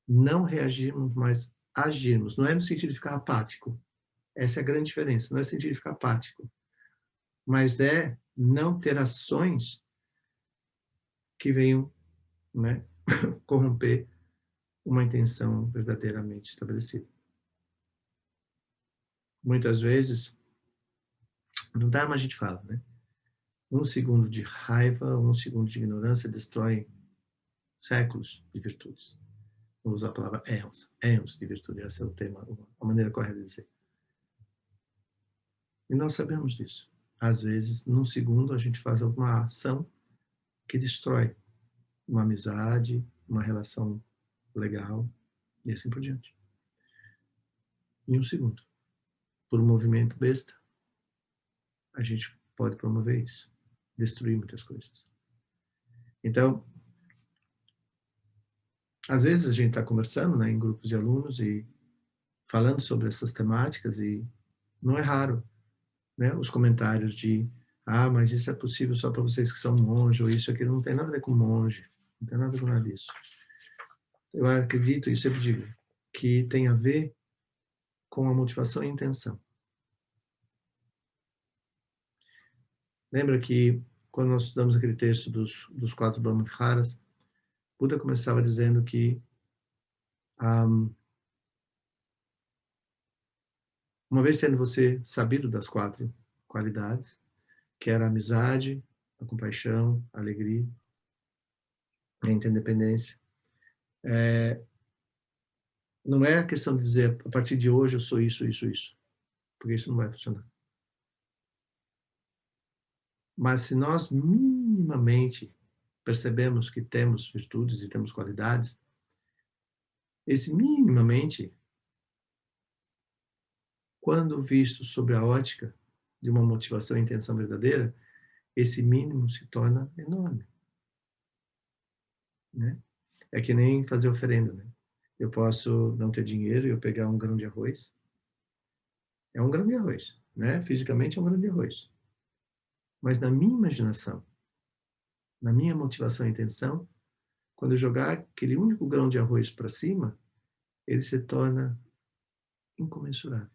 não reagirmos, mas agirmos. Não é no sentido de ficar apático. Essa é a grande diferença. Não é no sentido de ficar apático, mas é não ter ações que venham, né, corromper uma intenção verdadeiramente estabelecida. Muitas vezes, no Dharma a gente fala, né? 1 segundo de raiva, 1 segundo de ignorância destrói séculos de virtudes. Vou usar a palavra éons de virtude, esse é o tema, a maneira correta de dizer. E nós sabemos disso. Às vezes, num segundo, a gente faz alguma ação que destrói uma amizade, uma relação legal, e assim por diante. Em 1 segundo. Por um movimento besta, a gente pode promover isso. Destruir muitas coisas. Então, às vezes a gente está conversando, né, em grupos de alunos e falando sobre essas temáticas, e não é raro, né, os comentários de mas isso é possível só para vocês que são monge, ou isso aqui não tem nada a ver com monge, não tem nada a ver com nada disso. Eu acredito, e sempre digo, que tem a ver com a motivação e a intenção. Lembra que quando nós estudamos aquele texto dos 4 Brahmaviharas, Buda começava dizendo que Uma vez tendo você sabido das 4 qualidades, que era a amizade, a compaixão, a alegria, a interdependência, não é a questão de dizer, a partir de hoje eu sou isso, isso, isso, porque isso não vai funcionar. Mas se nós minimamente percebemos que temos virtudes e temos qualidades, esse minimamente, quando visto sobre a ótica de uma motivação e intenção verdadeira, esse mínimo se torna enorme, né? É que nem fazer oferenda, né? Eu posso não ter dinheiro e eu pegar um grão de arroz. É um grão de arroz, né? Fisicamente é um grão de arroz. Mas na minha imaginação, na minha motivação e intenção, quando eu jogar aquele único grão de arroz para cima, ele se torna incomensurável.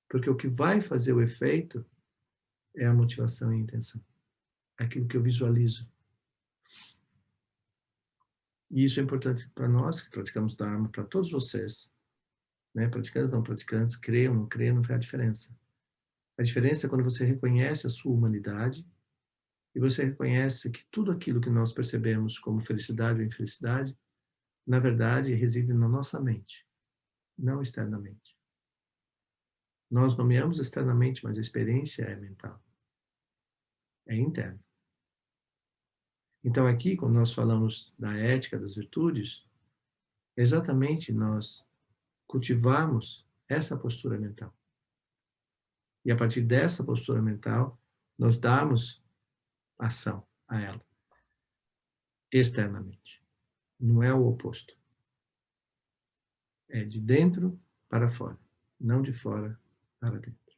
Porque o que vai fazer o efeito é a motivação e a intenção. É aquilo que eu visualizo. E isso é importante para nós, que praticamos Dharma, para todos vocês, né? Praticantes, não praticantes, creiam, não creiam, não faz a diferença. A diferença é quando você reconhece a sua humanidade e você reconhece que tudo aquilo que nós percebemos como felicidade ou infelicidade, na verdade, reside na nossa mente, não externamente. Nós nomeamos externamente, mas a experiência é mental, é interna. Então, aqui, quando nós falamos da ética, das virtudes, é exatamente nós cultivarmos essa postura mental. E a partir dessa postura mental, nós damos ação a ela, externamente. Não é o oposto. É de dentro para fora, não de fora para dentro.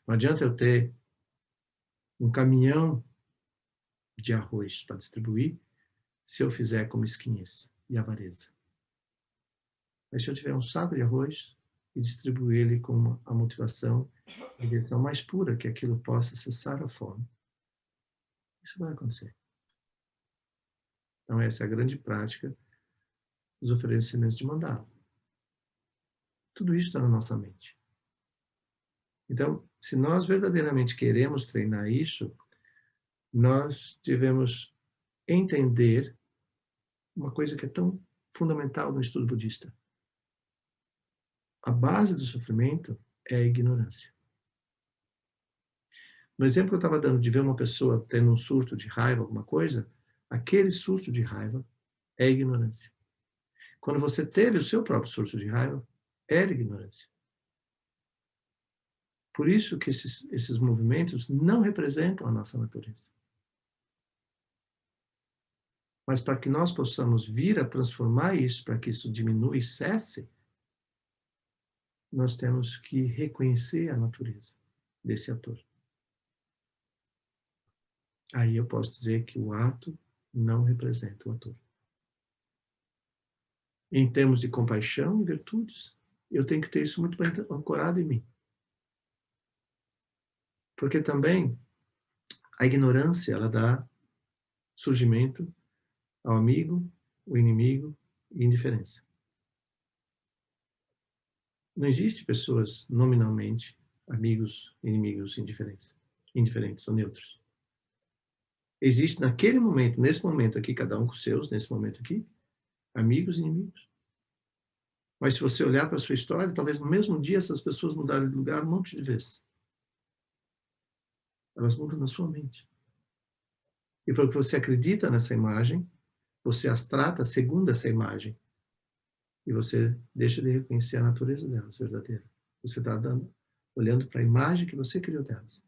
Não adianta eu ter um caminhão de arroz para distribuir se eu fizer com mesquinhez e avareza. Mas se eu tiver um saco de arroz e distribuir ele com a motivação e a intenção mais pura que aquilo possa cessar a fome, isso vai acontecer. Então essa é a grande prática dos oferecimentos de mandala. Tudo isso está na nossa mente. Então, se nós verdadeiramente queremos treinar isso, nós devemos entender uma coisa que é tão fundamental no estudo budista. A base do sofrimento é a ignorância. No exemplo que eu estava dando de ver uma pessoa tendo um surto de raiva, alguma coisa, aquele surto de raiva é ignorância. Quando você teve o seu próprio surto de raiva, era ignorância. Por isso que esses movimentos não representam a nossa natureza. Mas para que nós possamos vir a transformar isso, para que isso diminua e cesse, nós temos que reconhecer a natureza desse ator. Aí eu posso dizer que o ato não representa o ator. Em termos de compaixão e virtudes, eu tenho que ter isso muito bem ancorado em mim. Porque também a ignorância, ela dá surgimento ao amigo, o inimigo e indiferença. Não existe pessoas nominalmente amigos, inimigos, indiferentes ou neutros. Existe naquele momento, nesse momento aqui, cada um com os seus, nesse momento aqui, amigos e inimigos. Mas se você olhar para a sua história, talvez no mesmo dia essas pessoas mudaram de lugar um monte de vezes. Elas mudam na sua mente. E porque você acredita nessa imagem, você as trata segundo essa imagem. E você deixa de reconhecer a natureza delas verdadeira. Você está olhando para a imagem que você criou delas,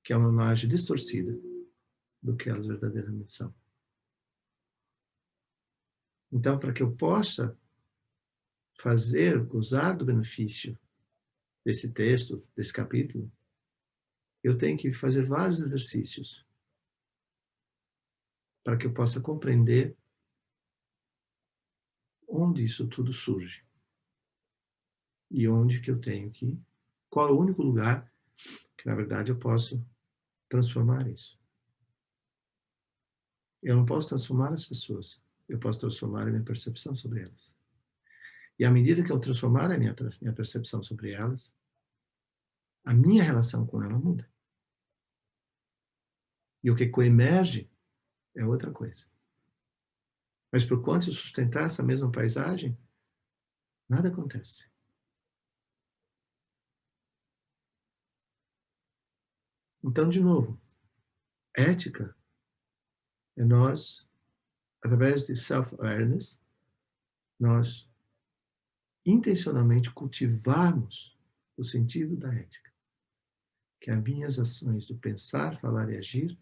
que é uma imagem distorcida do que elas verdadeiramente são. Então, para que eu possa gozar do benefício desse texto, desse capítulo, eu tenho que fazer vários exercícios para que eu possa compreender onde isso tudo surge e onde que eu tenho que, qual é o único lugar que, na verdade, eu posso transformar isso. Eu não posso transformar as pessoas, eu posso transformar a minha percepção sobre elas. E à medida que eu transformar a minha percepção sobre elas, a minha relação com ela muda. E o que coemerge é outra coisa. Mas por quanto eu sustentar essa mesma paisagem, nada acontece. Então, de novo, ética é nós, através de self-awareness, nós intencionalmente cultivarmos o sentido da ética. Que as minhas ações do pensar, falar e agir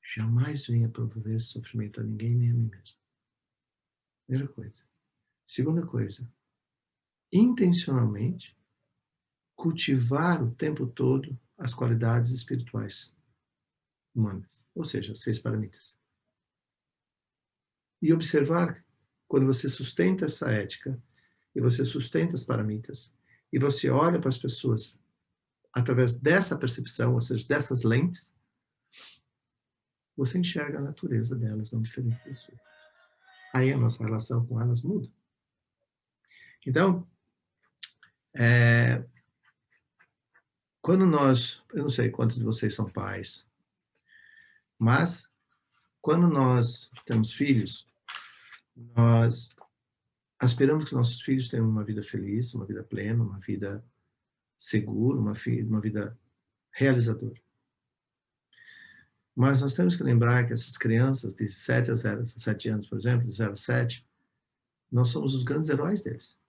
jamais venham promover sofrimento a ninguém nem a mim mesmo. Primeira coisa. Segunda coisa, intencionalmente cultivar o tempo todo as qualidades espirituais humanas, ou seja, as 6 paramitas. E observar, quando você sustenta essa ética, e você sustenta as paramitas, e você olha para as pessoas através dessa percepção, ou seja, dessas lentes, você enxerga a natureza delas não diferente da sua. Aí a nossa relação com elas muda. Então, quando nós, eu não sei quantos de vocês são pais, mas quando nós temos filhos, nós aspiramos que nossos filhos tenham uma vida feliz, uma vida plena, uma vida segura, uma vida realizadora. Mas nós temos que lembrar que essas crianças de 7 a 7 anos, por exemplo, de 0 a 7, nós somos os grandes heróis deles.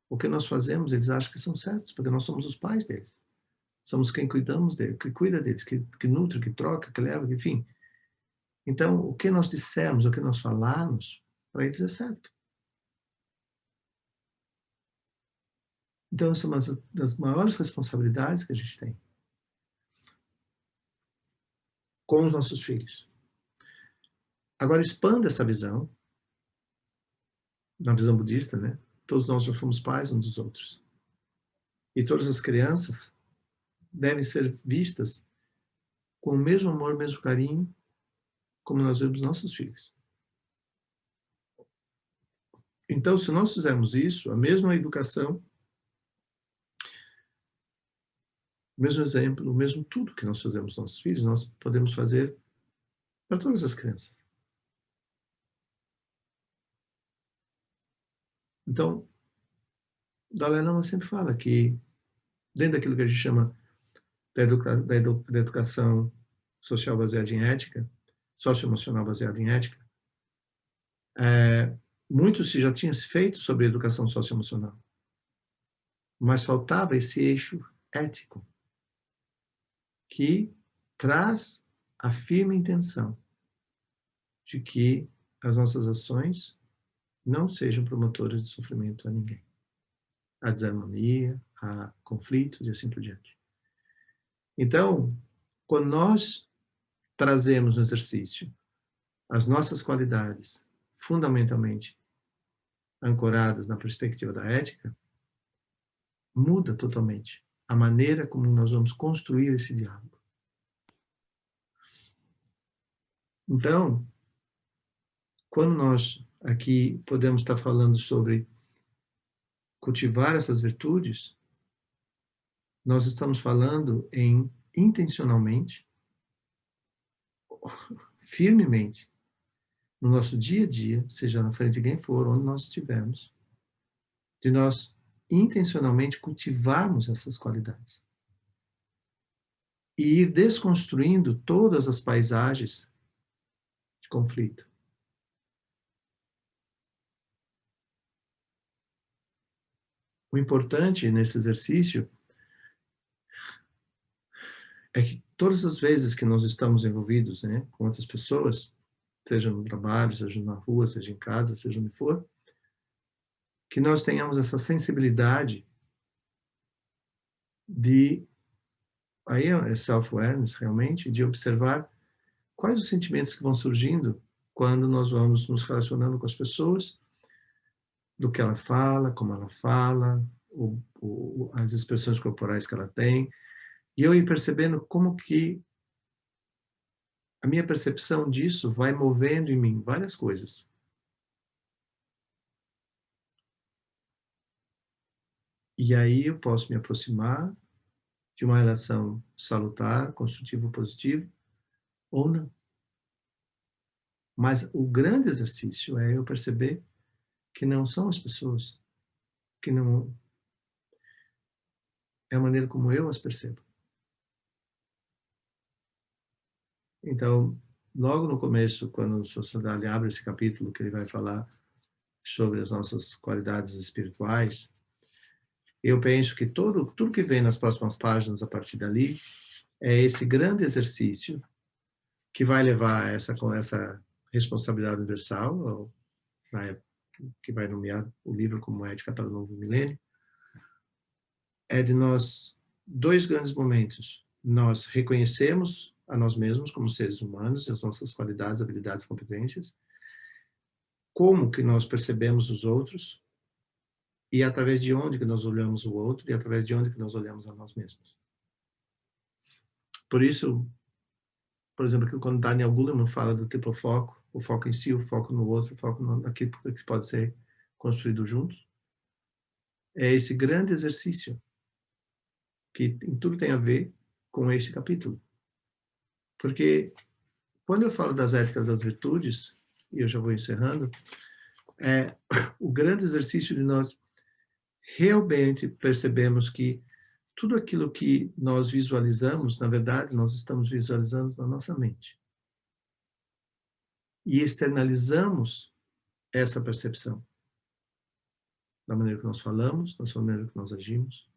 O que nós fazemos, eles acham que são certos, porque nós somos os pais deles. Somos quem cuidamos deles, que cuida deles, que nutre, que troca, que leva, enfim. Então, o que nós dissermos, o que nós falarmos, para eles é certo. Então, essa é uma das maiores responsabilidades que a gente tem com os nossos filhos. Agora, expanda essa visão, na visão budista, né? Todos nós já fomos pais uns dos outros. E todas as crianças devem ser vistas com o mesmo amor, o mesmo carinho, como nós vemos nossos filhos. Então, se nós fizermos isso, a mesma educação, o mesmo exemplo, o mesmo tudo que nós fazemos aos nossos filhos, nós podemos fazer para todas as crianças. Então, Dalai Lama sempre fala que, dentro daquilo que a gente chama da educação social baseada em ética, socioemocional baseada em ética, muito se já tinha feito sobre educação socioemocional, mas faltava esse eixo ético, que traz a firme intenção de que as nossas ações não sejam promotoras de sofrimento a ninguém, a desarmonia, a conflitos e assim por diante. Então, quando nós trazemos no exercício as nossas qualidades fundamentalmente ancoradas na perspectiva da ética, muda totalmente a maneira como nós vamos construir esse diálogo. Então, quando nós aqui podemos estar falando sobre cultivar essas virtudes, nós estamos falando em intencionalmente, firmemente, no nosso dia a dia, seja na frente de quem for, onde nós estivermos, de nós intencionalmente cultivarmos essas qualidades. E ir desconstruindo todas as paisagens de conflito. O importante nesse exercício é que todas as vezes que nós estamos envolvidos, né, com outras pessoas, seja no trabalho, seja na rua, seja em casa, seja onde for, que nós tenhamos essa sensibilidade de, aí é self-awareness realmente, de observar quais os sentimentos que vão surgindo quando nós vamos nos relacionando com as pessoas, do que ela fala, como ela fala, as expressões corporais que ela tem, e eu ir percebendo como que a minha percepção disso vai movendo em mim várias coisas. E aí eu posso me aproximar de uma relação salutar, construtiva, positiva, ou não. Mas o grande exercício é eu perceber que não são as pessoas, que não é a maneira como eu as percebo. Então, logo no começo, quando o Sociedade abre esse capítulo, que ele vai falar sobre as nossas qualidades espirituais, eu penso que tudo que vem nas próximas páginas a partir dali é esse grande exercício que vai levar a essa responsabilidade universal, ou, que vai nomear o livro como Ética para o Novo Milênio, é de nós, dois grandes momentos. Nós reconhecemos a nós mesmos como seres humanos, as nossas qualidades, habilidades, competências, como que nós percebemos os outros, e através de onde que nós olhamos o outro, e através de onde que nós olhamos a nós mesmos. Por isso, por exemplo, quando Daniel Goleman fala do triplo foco, o foco em si, o foco no outro, o foco naquilo que pode ser construído juntos, é esse grande exercício que em tudo tem a ver com este capítulo. Porque quando eu falo das éticas das virtudes, e eu já vou encerrando, é o grande exercício de nós realmente percebemos que tudo aquilo que nós visualizamos, na verdade, nós estamos visualizando na nossa mente. E externalizamos essa percepção da maneira que nós falamos, da maneira que nós agimos,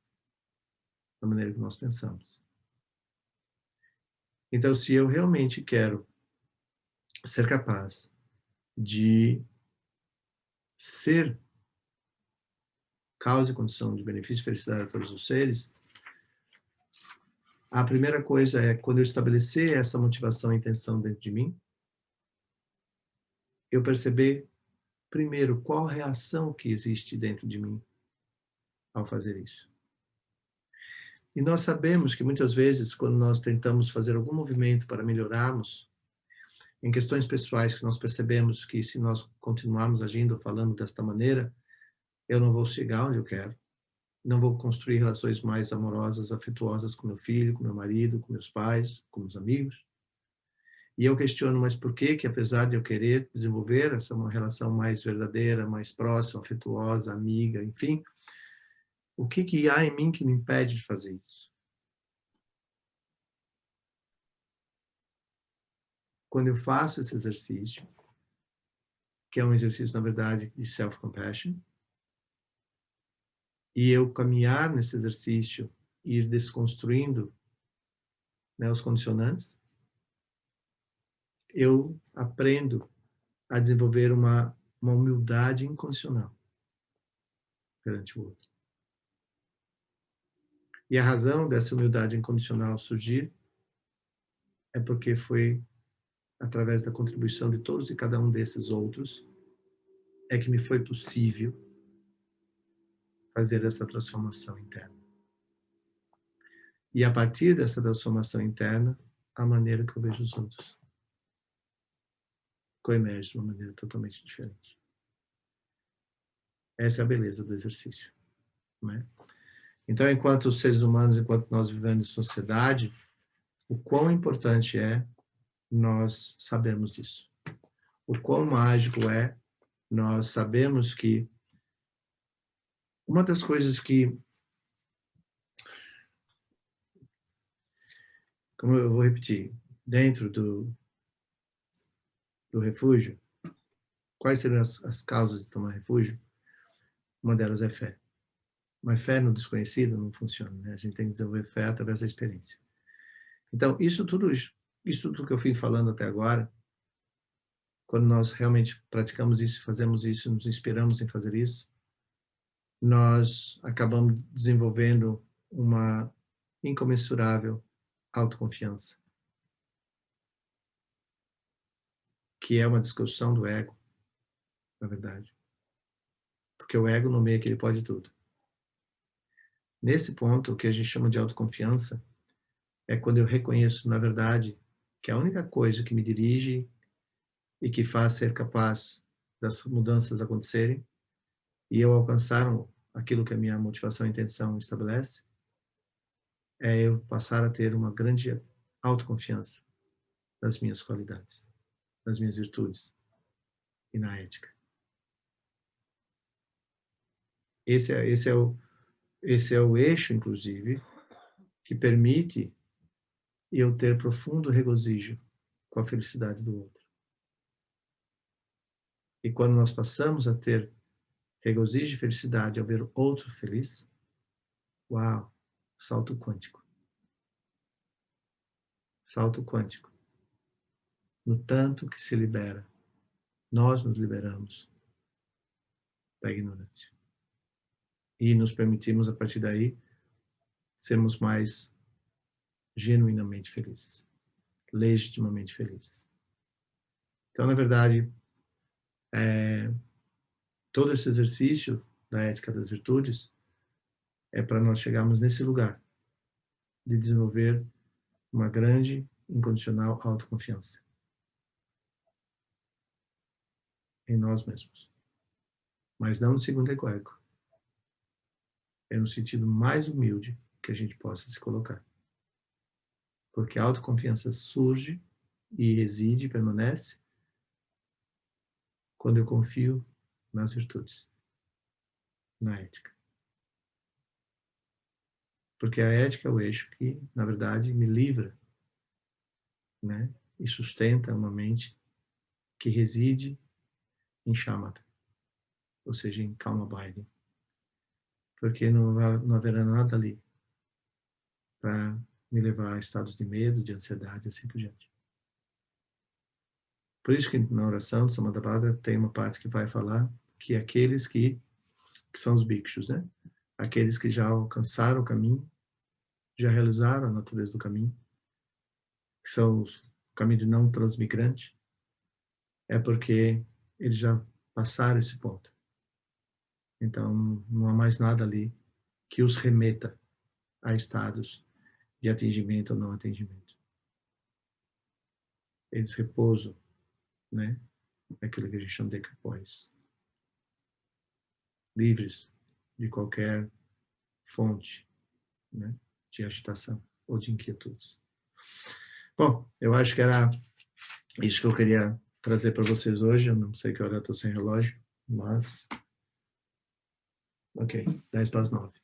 da maneira que nós pensamos. Então, se eu realmente quero ser capaz de ser causa e condição de benefício e felicidade a todos os seres, a primeira coisa é, quando eu estabelecer essa motivação e intenção dentro de mim, eu perceber, primeiro, qual a reação que existe dentro de mim ao fazer isso. E nós sabemos que muitas vezes, quando nós tentamos fazer algum movimento para melhorarmos, em questões pessoais que nós percebemos que se nós continuarmos agindo ou falando desta maneira, eu não vou chegar onde eu quero. Não vou construir relações mais amorosas, afetuosas com meu filho, com meu marido, com meus pais, com meus amigos. E eu questiono, mas por que que apesar de eu querer desenvolver uma relação mais verdadeira, mais próxima, afetuosa, amiga, enfim, o que que há em mim que me impede de fazer isso? Quando eu faço esse exercício, que é um exercício, na verdade, de self-compassion, e eu caminhar nesse exercício, ir desconstruindo, né, os condicionantes, eu aprendo a desenvolver uma humildade incondicional perante o outro. E a razão dessa humildade incondicional surgir é porque foi através da contribuição de todos e cada um desses outros é que me foi possível fazer essa transformação interna. E a partir dessa transformação interna, a maneira que eu vejo os outros coemerge de uma maneira totalmente diferente. Essa é a beleza do exercício, né? Então, enquanto seres humanos, enquanto nós vivemos em sociedade, o quão importante é nós sabermos disso. O quão mágico é nós sabemos que uma das coisas que, como eu vou repetir, dentro do refúgio, quais seriam as causas de tomar refúgio? Uma delas é fé. Mas fé no desconhecido não funciona, né? A gente tem que desenvolver fé através da experiência. Então, isso tudo que eu fui falando até agora, quando nós realmente praticamos isso, fazemos isso, nos inspiramos em fazer isso, nós acabamos desenvolvendo uma incomensurável autoconfiança, que é uma discussão do ego, na verdade. Porque o ego nomeia que ele pode tudo. Nesse ponto, o que a gente chama de autoconfiança é quando eu reconheço, na verdade, que a única coisa que me dirige e que faz ser capaz das mudanças acontecerem e eu alcançar aquilo que a minha motivação e intenção estabelece, é eu passar a ter uma grande autoconfiança nas minhas qualidades, nas minhas virtudes e na ética. Esse é o eixo, inclusive, que permite eu ter profundo regozijo com a felicidade do outro. E quando nós passamos a ter regozijo e felicidade ao ver o outro feliz, uau, salto quântico. Salto quântico. No tanto que se libera, nós nos liberamos da ignorância. E nos permitimos, a partir daí, sermos mais genuinamente felizes, legitimamente felizes. Então, na verdade, todo esse exercício da ética das virtudes é para nós chegarmos nesse lugar de desenvolver uma grande, incondicional autoconfiança em nós mesmos. Mas não no segundo egóico. É no sentido mais humilde que a gente possa se colocar. Porque a autoconfiança surge e reside, permanece, quando eu confio nas virtudes, na ética. Porque a ética é o eixo que, na verdade, me livra, né, e sustenta uma mente que reside em shamatha, ou seja, em calma abiding. Porque não haverá nada ali para me levar a estados de medo, de ansiedade, assim por diante. Por isso que na oração de Samadhavada tem uma parte que vai falar que aqueles que são os bhikshus, né? Aqueles que já alcançaram o caminho, já realizaram a natureza do caminho, que são o caminho de não transmigrante, é porque eles já passaram esse ponto. Então, não há mais nada ali que os remeta a estados de atingimento ou não atingimento. Eles repousam, né? Aquilo que a gente chama de equipoise. Livres de qualquer fonte, né, de agitação ou de inquietudes. Bom, eu acho que era isso que eu queria trazer para vocês hoje. Eu não sei que hora eu estou sem relógio, mas... Ok, 10 para as 9.